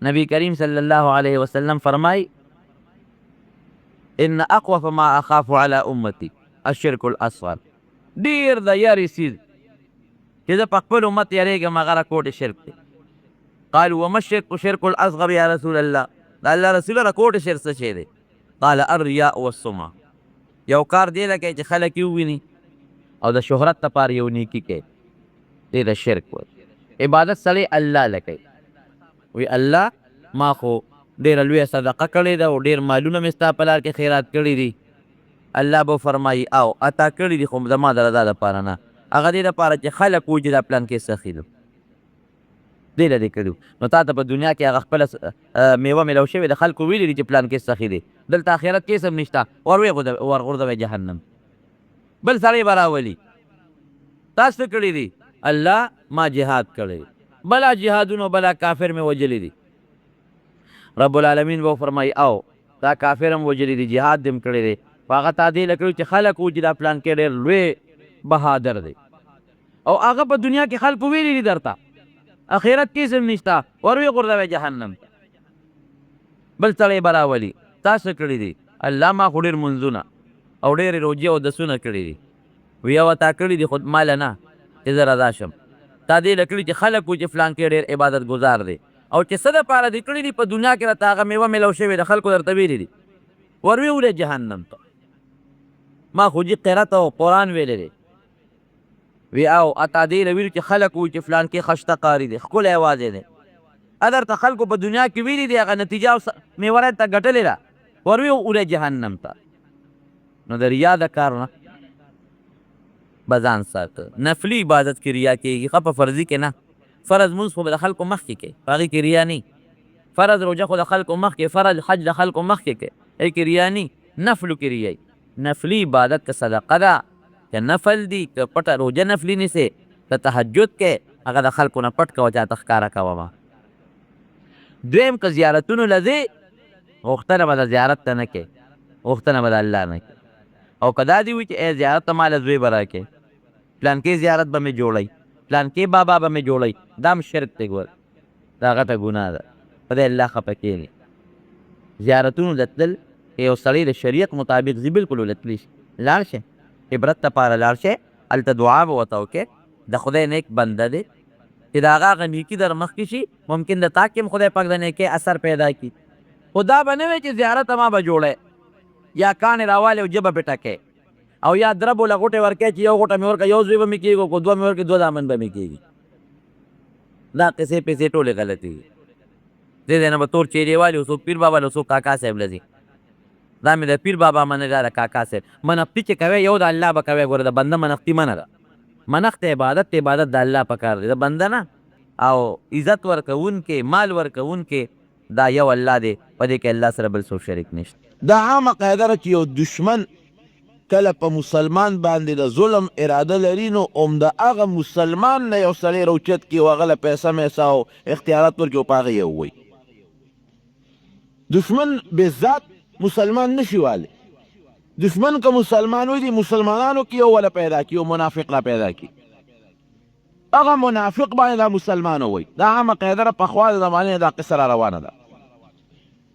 نبی کریم صلی الله علیه وسلم فرمای ان اخوف ما اخاف على امتی الشرك الاصغر، ډیر د یاري سیز چې زه په خپل امت یریږم هغه راکوټ شرک دی. قالوا وما الشرك شرك الاصغر یا رسول الله، د الله رسول راکوټ شرک څه شی دی؟ قال الرياء والسمعه، یو کار دی لکه چې خلک یې وویني او د شهرت لپاره یو نیکي کوي، دې د شرک وایي. عبادت سړی الله له کوي، وی الله ما خو ډېره لویه صدقه کړې ده او ډېر مالونه مې ستا په لار کې خیرات کړي دي. الله به فرمایي او اتا کړي دي خو زما د رضا دپاره نه، هغه دې دپاره چې خلک وایي چې دا پلان کې سخي ده، دې له دې کړي. نو تا ته په دنیا کې هغه خپله میوه میلو شوې د خلکو ویلي دي چې پلان کې سخي دی، دلته آخرت کې هم نشته، ورغورځوی جهنم. بل سړی به راولي تاسو کړي دي، الله ما جهاد کړی، بلا جهادونو بلا کافر مې وجلی دي. رب العالمین به فرمایي او دا کافر هم وجلی دي، جهاد دې هم کړی دی، په هغه تا دې له کړي چې خلک وایي چې دا پلان کې ډېر لوی بهادر دی او هغه په دنیا کې خلکو ویلي دي درته، آخرت کې هم نشته، وروی غورځوی جهنم. بل سړی به راولي تاسو کړي دي، الله ما خو ډېر منځونه او ډېرې روجې او دسونه کړي دي، وی یوه تا کړي دي خو ماله نه چې زه رضا شم. تا دې له کړي چې خلک وایي چې فلان کې ډېر عبادت ګزار دی او چې څه دپاره دې کړي دي په دنیا کې راته هغه میوه میلو شوې د خلکو درته ویلي دي، وروی وړی جهنم ته. ما خو جي قرت او قرآن ویلی دی، وی او اتا دې له ویلي چې خلک وایي چې فلان کې خشته قاري دی، ښکلی اوازې دی، درته خلکو په دنیا کې ویلي دي، هغه نتیجه او میوه ته ګټلې ده، وروی وړی جهنم ته. نو د ریا د کار نه به ځان ساته. نفلي عبادت کې ریا کېږي، ښه په فرضي کې نه. فرض مونځ خو به د خلکو مخکې کوي، په هغې کې ریا نه. فرض روژه خو د خلکو مخکې، فرض حج د خلکو مخکې کوي، هغې کې ریا نه. نفلو کې ریا. نفلي عبادت که صدقه ده که نفل دي که پټه روژه نفلي نیسې که تهجد کې، هغه د خلکو نه پټ کوه چاته ښکاره کوه ما. دویم که زیارتونو له ځې، غوښتنه به د زیارت ته نه کوې، غوښتنه به د الله نه کوې. او که دا دې وي چې ای زیارت ته ماله زوی به راکې، پلانکې زیارت به مې جوړی، پلانکې بابا به مې جوړی، دا هم شرک دی. ګور دا غټه ګناه ده، خدای الله خفه کېږي. زیارتونو ته تلل یو سړی د شریعت مطابق ځي، بلکل ولتلی شي، لاړ شي عبرت دپاره لاړ شي، هلته دعا به ورته وکړې، د خدای نیک بنده دی چې د هغه هغه نیکي در مخکې شي، ممکن د تا کې هم خدای پاک د نیکۍ اثر پیدا کړي. خو دا به نه وی چې زیارت ما به جوړی یا کاڼې راوالې او ژبه پې ټکې او یا دربو له غوټې ورکوې چې یو غوټه مې ورکړه یو زوی به مې کېږي که دوه مې ورکړي دوه دامن به مې کېږي. دا قصې پیسې ټولې غلطې دي. دې ځای نه به تور چیرې والي او څوک پیر بابا له څوک کاکا صاحب له ځي. دا مې د پیر بابا منه دا د کاکا صاحب منښتي چې کوی یو د الله به کوی. ګوره د بنده منښتي منه ده، منښت عبادت عبادت د الله په کار دی، د بنده نه. او عزت ورکوونکې مال ورکوونکې دا یو الله دی، په دې کې الله سره بل څوک شریک نشته. دا عامه قاعده ده چې یو دشمن کله په مسلمان باندې د ظلم اراده لري نو همدهغه مسلمان نه یو سړی راوچت کړي او هغه له پیسه میسه او اختیارات ورکړي او په هغه یې ووایي. دشمن بذات مسلمان نشي والی. دشمن که مسلمان وي دي مسلمانانو کې یو وله پیدا کړي یو منافق را پیدا کړي، هغه منافق باندې دا مسلمان ووایي. دا عامه قاعده ده، پخوا د زمانې دا قصه را روانه ده.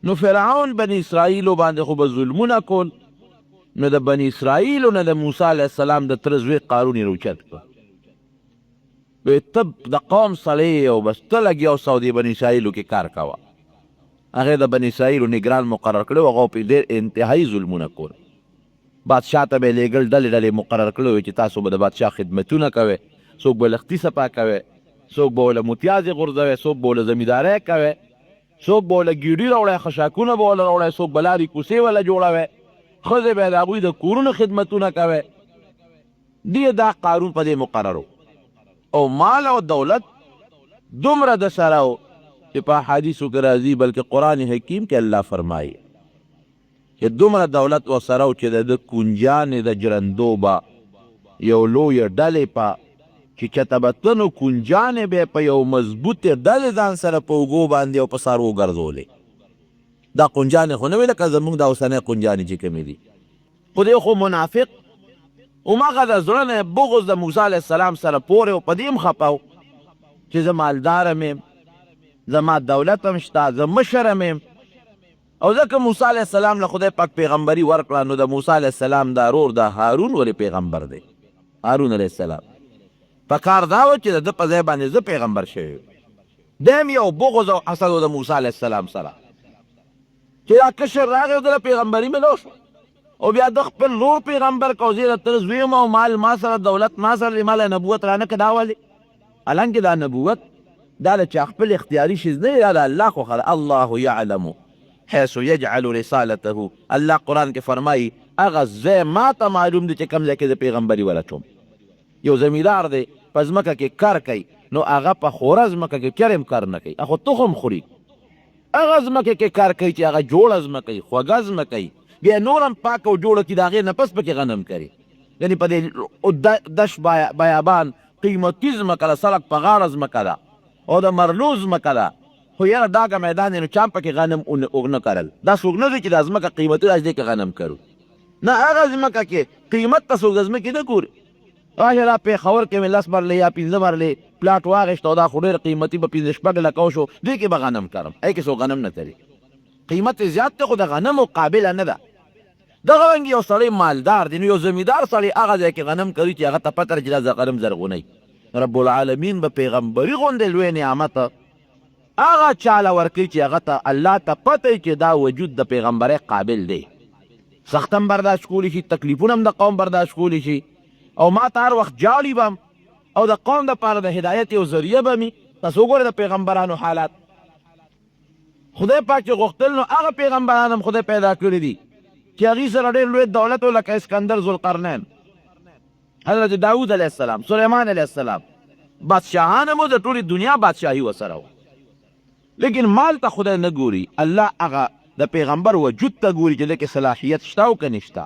نو فرعون بني اسرائیلو باندې خو به ظلمونه کول، نو د بني اسرائیلو نه د موسی علیه السلام د تره زوی قارون یې راوچت کړه. وی ته د قوم سړی او بس ته لګیا اوسه د بني اسرائیلو کې کار کوه. هغې د بني اسرائیلو نګران مقرر کړی و، هغه پرې ډېر انتهایي ظلمونه کول. بادشاه ته به یې لېږل، ډلې ډلې مقرر کړی وی چې تاسو به د بادشاه خدمتونه کوئ، څوک به لښتي صفا کوئ، څوک به له متیازې غورځوئ، څوک به له زمیندارۍ کوئ، څوک به له ګیډي راوړی، خشاکونه به وله راوړی، څوک به لارې کوڅې وله جوړوئ، ښځې به یې د هغوی د کورونو خدمتونه کوئ. دې دا قارون په دې مقرر و او مال او دولت دومره د سره و چې په احادیثو کې راځي، بلکې قرآن حکیم کې الله فرمایي چې دومره دولت ورسره و چې د کنجانې د جرندو به یو لویه ډلې په چې چته به ته نو کنجانې به یې په یو مضبوطې ډلې ځان سره په اوږو باندې او په څاروو ګرځولې. دا کنجانې خو نه وي لکه زمونږ دا اوسنۍ کنجانې چې کومې دي، خو دی خو منافق هماغه د زړه نه بغض د موسی علیه السلام سره پورې و، په دې هم خفه و چې زه مالداره مې زما دولت هم شته، زه مشر هم یم. او ځکه موسی علیه السلام له خدای پاک پیغمبري ورکړه، نو د موسی علیه السلام دا رور د هارون ولې پیغمبر دی، هارون علیه السلام. پکار دا و چې د ده په ځای باندې زه پیغمبر شوی یم. دی هم یو بغض او حسد و د موسی علیه السلام سره چې دا کشر راغی او د له پیغمبري میلاو شو، او بیا د خپل رور پیغمبر کو زه د تر زوی یم او مال ما سره، دولت ما سره دی، ما له نبوت رانه که دا ولې. حالانکې دا نبوت دا له چا خپل اختیاري شیز نه دی، دا د الله خو خله. الله یعلم حیث یجعل رسالته. الله قرآن کې فرمایي هغه ځای ما ته معلوم دی چې کوم ځای کې د پیغمبري ولټوم. یو زمیندار دی په ځمکه کې کار کوي، نو هغه په خوره ځمکه کې چرم کار نه کوي، خو تخم خوري. هغه ځمکه کې کار کوي چې هغه جوړه ځمکه وي، خوږه ځمکه وي، بیا نور هم پاک او جوړه کړي، د هغې نه پس پکې غنم کوي. یعنې په دې دش بیابان قیمتي ځمکه ده، سړک په غاړه ځمکه ده او د مرلو ځمکه ده، خو یاره داګه میدان دی نو چا هم پکې غنم ونه کرل. دا څوک نه دی چې دا ځمکه قیمتي ده چې دې کې غنم کرو، نه هغه ځمکه کې قیمت ته څوک د ځمکې نه ګوري. راشه دا پېښور کې مې 10 مرلې یا 15 مرلې پلاټ واخېست او دا خو ډېر قیمتي به 15-16 لکه شو، دې کې به غنم کرم. ای کې څوک غنم نه کري، قیمت یې زیات دی خو د غنمو قابله نه ده. دغه رنګ یو سړی مالدار دی، نو یو زمیندار سړی هغه ځای کې غنم کوي چې هغه ته پته ده چې دا غنم زرغونی. رب العالمین به پیغمبري غوندې لوی نعمت هغه چاله ورکوي چې هغه ته الله ته پته چې دا وجود د پیغمبرۍ قابل دی. سخت هم برداشت کولی شي، تکلیفونه هم د قوم برداشت کولی شي، او ما ته هر وخت جاړي به هم، او د قوم دپاره د هدایت یو ذریعه به مي. تاسو وګورئ د پیغمبرانو حالات. خدای پاک چې غوښتل نو هغه پیغمبران هم خدای پیدا کړي دي چې هغې سره ډېر لوی دولت و، لکه اسکندر ذوالقرنین، حضرت داود علیه السلام، سلیمان علیه السلام. بادشاهان هم د ټولې دنیا بادشاهي ورسره و، لیکن مال ته خدای نه ګوري. الله هغه د پیغمبر وجود ته ګوري چې دې کې صلاحیت شته او که نشته.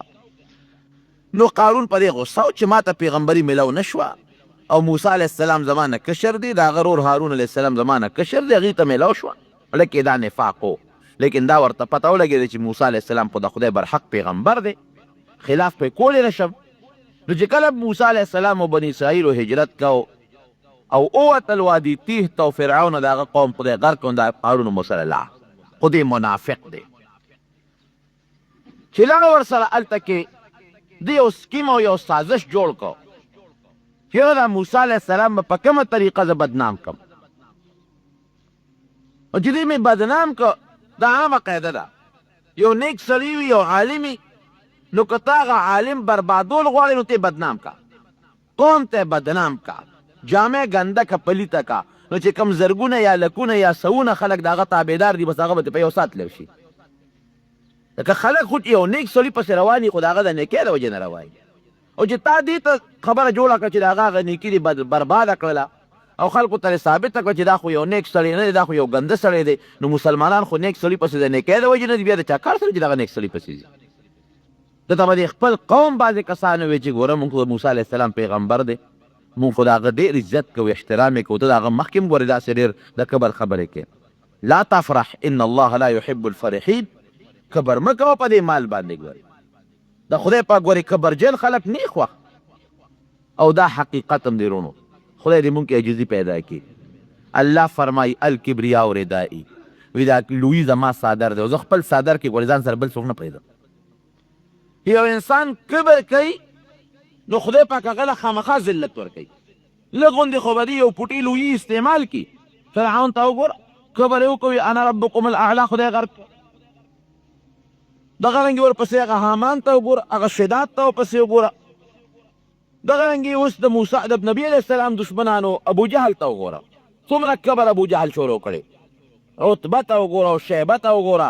نو قارون په دې غصه و چې ما ته پیغمبري میلاو نه شوه، او موسی علیه السلام زما نه کشر دی، د هغه رور هارون علیه السلام زما نه کشر دی، هغې ته میلاو شوه. لکې دا نفاق و، لیکن دا ورته پته ولګېده چې موسی علیه السلام خو د خدای برحق پیغمبر دی، خلاف پرې کولی نه شم. نو چې کله موسی علیه السلام و بني اسرائیلو هجرت کو او اوتل وادي تیه ته فرعون د هغه قوم خدای غرق کړ، دا قارون هم ورسره لاړ، خو دې منافق دی. چې لاړ ورسره هلته کې دې یو سکیم او یو سازش جوړ کړ چې دا موسی علیه السلام به په کومه طریقه زه بدنام کړم. او چې دې مې بدنام کړ، دا عامه قاعده ده، یو نیک سړی وي، یو عالم وي، نو که تا هغه عالم بربادول غواړې نو ته بدنام کا، قوم ته بدنام کا، جامع ګنده که پلیته کا، نو چې کم زرګونه یا لکونه یا سوونه خلک د هغه تابعدار دي، بس هغه به په یو ساعت لو شي. لکه خلک خو یو نیک سړي پسې روان وي، خو د هغه د نیکۍ د وجې نه روان وي، او چې تا دې ته خبره جوړه کړه چې د هغه نیکي دې برباده کړله او خلکو ته ثابته کړه چې دا خو یو نیک سړی نه دی، دا خو یو ګنده سړی دی، نو مسلمانان خو نیک سړي پسې د نیکۍ د وجې نه دي، بیا د چا کار سره چې دغه نیک سړي پسې ځي. دته به د خپل قوم بعضې کسان وایي چې ګوره مونږ خو د موسی علیه السلام پیغمبر دی، مونږ خو د هغه ډېر عزت کوو، احترام یې کوو، ته د هغه مخکې هم ګورې داسې ډېر د کبر خبرې کوې. لا تفرح ان الله لا يحب الفرحین. کبر مه کوه په دې مال باندې. ګورې د خدای پاک ګورې کبرجن خلک نه خوښ، او دا حقیقت هم دی رونو. خدای دې مونږ کې عجزي پیدا کړي. الله فرمایي الکبریاء ردائي، وایي دا لویي زما څادر دی، او زه خپل څادر کې ګورې ځان سره بل څوک نه پرېږدم. یو انسان کبر کوي نو خدای پاک هغه له خامخا ذلت ورکوي. لږ غوندې خو به یو پوټي لویي استعمال کړي. فرعون ته وګوره، کبر یې وکوي انا ربکم الاعلی، خدای غرق. دغه رنګې ورپسې هغه حامان ته وګوره، هغه شداد ته ورپسې وګوره. دغه رنګې اوس د موسی د نبي علیه السلام دشمنانو ابو جهل ته وګوره، څومره کبر ابو جهل شروع کړی. عتبه ته وګوره او شیبه ته وګوره،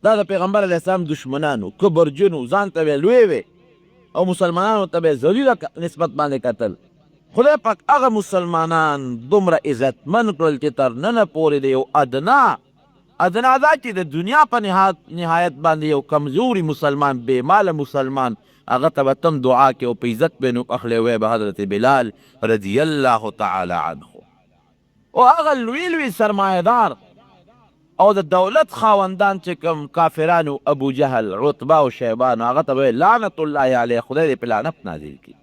دا د پیغمبر علیه السلام دشمنانو، کبرجنو، ځان ته به لوی وې او مسلمانانو ته به ذلیله نسبت باندې کتل. خدای پاک هغه مسلمانان دومره عزتمن کړل چې تر ننه پورې د یو ادنا دا چې د دنیا په نهایت باندې یو کمزوري مسلمان، بې ماله مسلمان، هغه ته به تم دعا کې او په عزت به نوم اخلی وی به حضرت بلال رضی الله تعالی عنه. او هغه لوی لوی سرمایهدار او د دولت خاوندان چې کوم کافرانو، ابو جهل، عتبه او شیبانو، هغه ته به لعنت الله علیه، خدای دې په لعنت نازل کړي.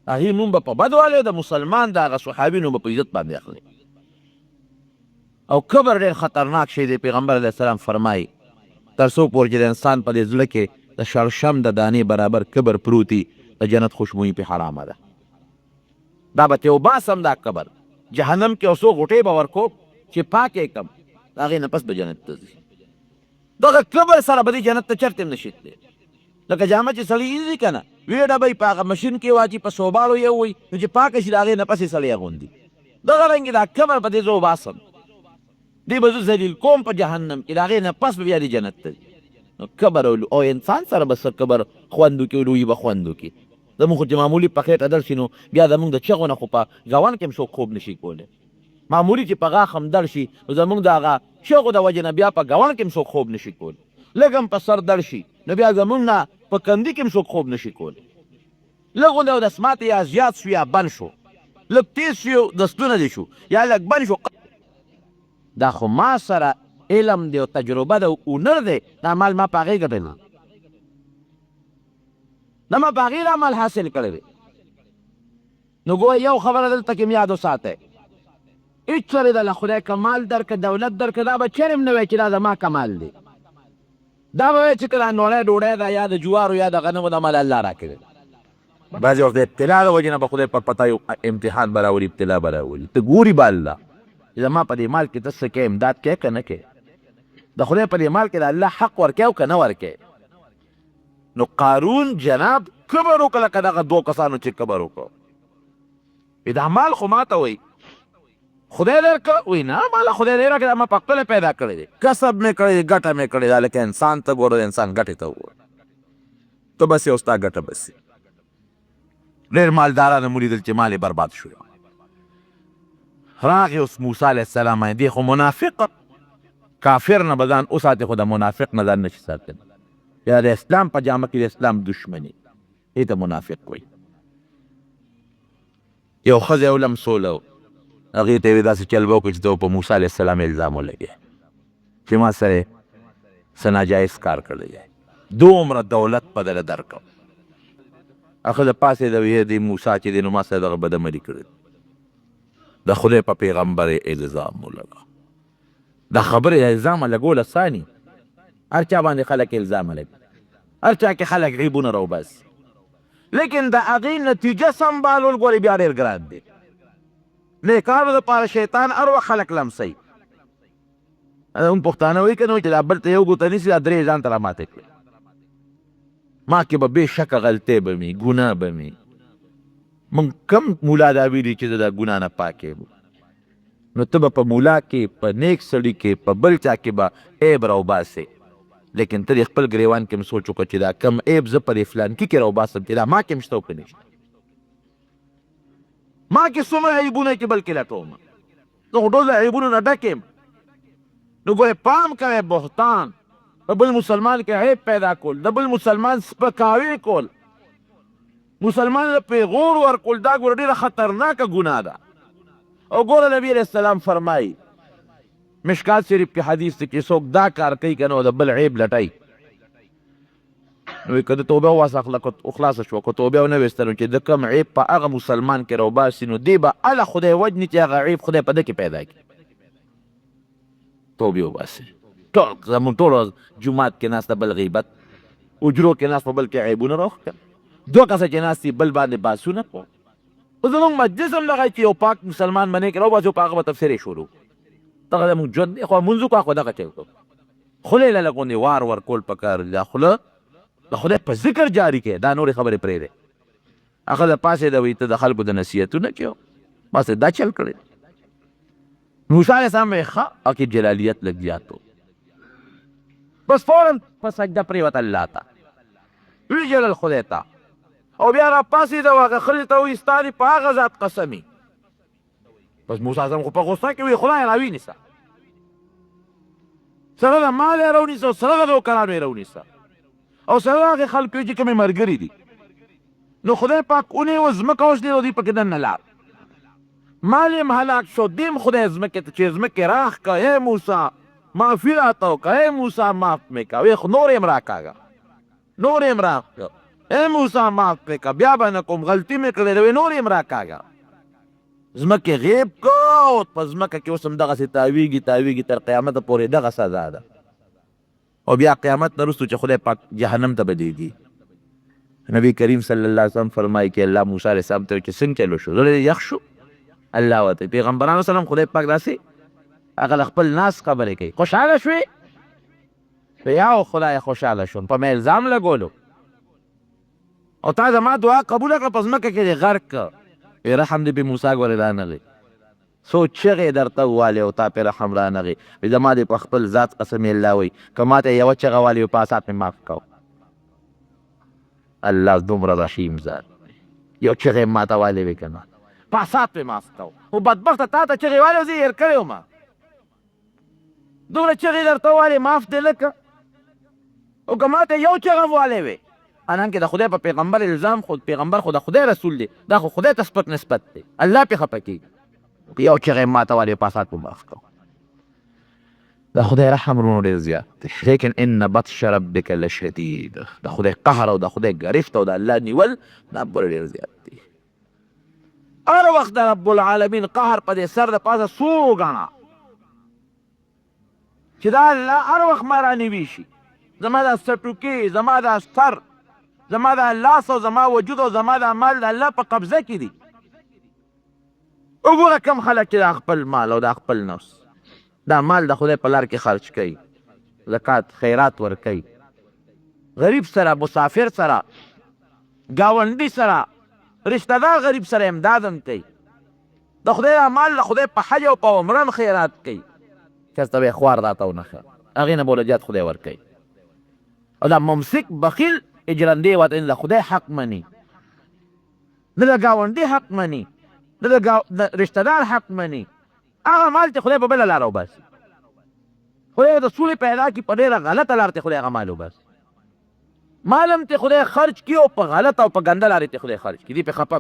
هغې نوم به په بد والی، د مسلمان د هغه صحابي نوم به په عزت باندې اخلي. او کبر ډېر خطرناک شی دی. پیغمبر علیه السلام فرمایي تر څو پورې چې د انسان په دې زړه کې د شړشم د دانې برابر کبر پروتي د جنت خوشبویي پې حرامه ده. دا به ترې وباسم دا کبر جهنم کې یو څو غوټې به ورکوم چې پاک یې کړم د هغې نه پس به جنت ته ځي. دغه کبر سره به دې جنت ته چرته هم نشي تللی. لکه جامه چې سړی ایزي که نه ویډه به یې په هغه مشین کې واچي په صوباړو یې ووایي نو چې پاکه شي د هغې نه پس یې سړی اغوندي. دغه رنګې دا کبر به دې زه وباسم دې به زه ذلیل کوم په جهنم کې د هغې نه پس به بیا دې جنت ته ځي. نو کبر او انسان سره به څه کبر خوند وکړي لویي به خوند وکړي. زمونږ خو چې معمولي په خېټه درشي نو بیا زمونږ د چغو نه خو په ګاونډ کې هم څوک خوب نشي کولی. معمولي چې په غاښ هم در شي نو زمونږ د هغه چغو د وجې نه بیا په ګاونډ کې هم څوک خوب نشي کولی. لږ هم په سر در شي نو بیا زمونږ نه په کندي کې هم څوک خوب نشي کولی. لږ غوندې د اسمات یا زیات شو یا بند شو لږ تیز شو دستونه دې شو یا لږ بند شو. دا خو ما سره علم دی او تجربه ده او هنر دی. دا مال ما په هغې ګټلی نه ما په هغې عمل حاصل کړی دی. نو ګوه یو خبره دلته کې م یاد وساتئ هېڅ سړی دله خدای کمال درکړه دولت درکړه دا به چېرې هم نه وایي چې دا زما کمال دی. دا به وایي چې که دا نوړی ډوډۍ ده یا د جوارو یا د غنمو د مال الله راکړی. بعضې وخت د ابتلا د وجې نه به خدای په پته یو امتحان به راولي ابتلا به راولي. ته ګوري به الله چې زما په دې مال کې ته څه کوې امداد کوې که نه کوې. د خدای په دې مال کې د الله حق ورکوې او که نه ورکوې. نو قارون جناب کبر وکړه لکه دغه دوه کسانو چې کبر وکړو. دا مال خو ما ته وایي خدای درکړه وایي نه ماله خدای دی راکړې دا ما په خپله پیدا کړی دی کسب مې کړی دی ګټه مې کړې ده. لکه انسان ته ګوره د انسان ګټې ته وګوره ته بس یې او ستا ګټه بس یې. ډېر مالداران مو لیدل چې مال یې برباد شو. راغی اوس موسی علیه السلام دی خو منافق کافر نه به ځان وساتې خو د منافق نه ځان نشي ساتلی. یا د اسلام په جامه کې د اسلام دشمني دې ته منافق وایي. یو ښځه یو لمسوله و هغې ته یې داسې چل به وکړو چې ته په موسی علیه السلام الزام ولګې چې ما سره څه ناجایز کار کړی دی دومره دولت په دله درکړم. ښځه پاڅېده ویې دی موسی چې دی نو ما سره دغه بدعملي کړې د خدای په پیغمبر یې الزام ولګه. دا خبرې الزام لګول اساني هر چا باندې خلک الزام لګي هر چا کې خلک عیبونه راوباسي لیکن د هغې نتیجه سنبالول ګورې بیا ډېر ګران دی. نیکانو دپاره شیطان هر وخت خلک لمسوي. هم پښتانه وایي که نه وایي چې دا بل ته یو ګوته نیسي دا درې ځان ته راماته کړي. ما کې به بېشکه غلطۍ به مي ګناه به مي موږ کم مولا دا ویلي چې زه دا ګناه نه پاک یم. نو ته به په مولا کې په نیک سړي کې په بل چا کې به عیب راوباسې لیکن ته د خپل ګریوان کې م سوچ وکړه چې دا کم عیب زه په دې فلانکي کې راوباسم چې دا ما کې م شته او که نشته. ما کې څومره عیبونه چې بلکې لټوم زه خو ټول د عیبونو نه ډک یم. نو ګویا پام کوئ بهتان په بل مسلمان کې عیب پیدا کول د بل مسلمان سپکاوی کول مسلمان ته پیغور ورکول دا ګوره ډېره خطرناکه ګناه ده. او ګوره نبي علیه السلام فرمایي مشکات شریف کې حدیث دی چې څوک دا کار کوي که نه د بل عیب لټوي نو که د توبه وواسه خلاصه شوه که توبه ونه ویسته نو چې د کوم عیب په هغه مسلمان کې راوباسي نو دی به هله خدای وجني چې هغه عیب خدای په ده کې پیدا کړي. توبې وباسي ټول زمونږ ټول جومات کې ناسته بل غیبت اجرو کې ناست په بل کې عیبونه راوښکل دوه کسه چې ناست بل باندې باسونه کو. زمونږ مجلس هم دغه چې یو پاک مسلمان منې کې راوباسي په هغه به تفسیر یې شروع دغه زمونږ ژوند دی خو مونځ وکړو خو دغه چل کوو خولې له لږ غوندې وار ورکول پکار دا خوله د خدای په ذکر جاري کړې دا نورې خبرې پرېږدې. هغه د پاسېده وایي ته د خلکو د نصیحتونه کوې بس دا چل کړی. موسی علیه السلام وایي ښه هغې جلالیت لږ زیات و بس فوراً په سجده پرېوت الله ته ویجلل خدای ته او بیا راپاسېده و هغه ښځې ته وایي ستا دې په هغه ذات قسمي. بس موسی علیه السلام خو په غوسه کې وایي خدای راوینیسه سره د مال یې راونیسه او سره د نوکرانو یې راونیسه او سره هغې خلکو چې کومې ملګري دي نو خدای پاک ونیوه ځمکه وشلېده او دوی پکې دننه لاړ مال یې هلاک شو دیم خدای ځمکې ته چې ځمکې راښ که ای موسی معافي راته وکړه ای موسی معاف مې که وی خو نور یې م راکاږه نور یې م راکړه ای موسی معاف مې که بیا به نه کوم غلطي مې کړې ده وی نور یې م راکاږه ځمکې غیب کو او په ځمکه کې اوس هم دغسې تاویږي تر قیامته پورې دغه سزا ده او بیا قیامت نه وروستو چې خدای پاک جهنم ته بدېږي. نبی کریم صلی الله علیه وسلم فرمایي چې الله موسی علیه السلام ته چې څنګه چلو شو زړه یخ شو الله ورته پیغمبرانو سلام خدای پاک داسې هغه له خپل ناس خبرې کوي خوشحاله شوې یا خدای خوشحاله شوم په مې الزام لګولو او تا زما دعا قبوله کړه په ځمکه کې دې غرق کړه رحم دې پې موسی ګورې رانغی څو چغې درته ووالې او تا پې رحم رانغی زما دې په خپل ذات قسم الله وایي که ما ته یوه چغه والې په اسات مې معاف کو الله دومره رحیم ذات یو چغې ما ته والې وې که نه په اسات مې معاف کو خو بدبخته تا ته چغې والې زه یې هېر کړی وم دومره چغې درته ووالې معاف دې لکه او که ما ته یو چغه والې وې حالانکه د خدای په پیغمبر الزام خود پیغمبر خو د خدای رسول دی دا خو خدای ته سپک نسبت دی الله پې خفه کېږي یو چغې ما ته والې په اسات مې معاف کو د خدای رحم ورونو ډېر زیات دی لیکن ان بطش ربک لشدید د خدای قهر او د خدای ګرفت او د الله نیول دا پورې ډېر زیات دی هر وخت د رب العالمین قهر په دې سر د پاسه څو ګڼه چې دا الله هر وخت ما رانیوي شي زما دا سټوکې زما دا سر زما دا لاس او زما وجود او زما دا مال د الله په قبضه کې دي وګوره کم خلک چې دا خپل مال او دا خپل نفس دا مال د خدای په لار کې خرچ کوي زکات خیرات ورکوي غریب سره مسافر سره ګاونډي سره رشته دار غریب سره امداد هم کوي د خدای دا مال د خدای په حج او په عمره هم خیرات کوي چېرته به یې خوار راته ونښه هغې نه به ولجات خدای ورکوي او دا ممسک بخیل اجرندې وطن د خدای حق مني نه د ګاونډي حق مني نه د رشته دار حق مني هغه مال چې خدای په بله لاره وباسي خدای د سولې پیدا کړي په ډېره غلطه لار ته خدای هغه مال وباسي مال هم ته خدای خرج کړي او په غلطه او په ګنده لارې ته خدای خرج کړي دې پې خفه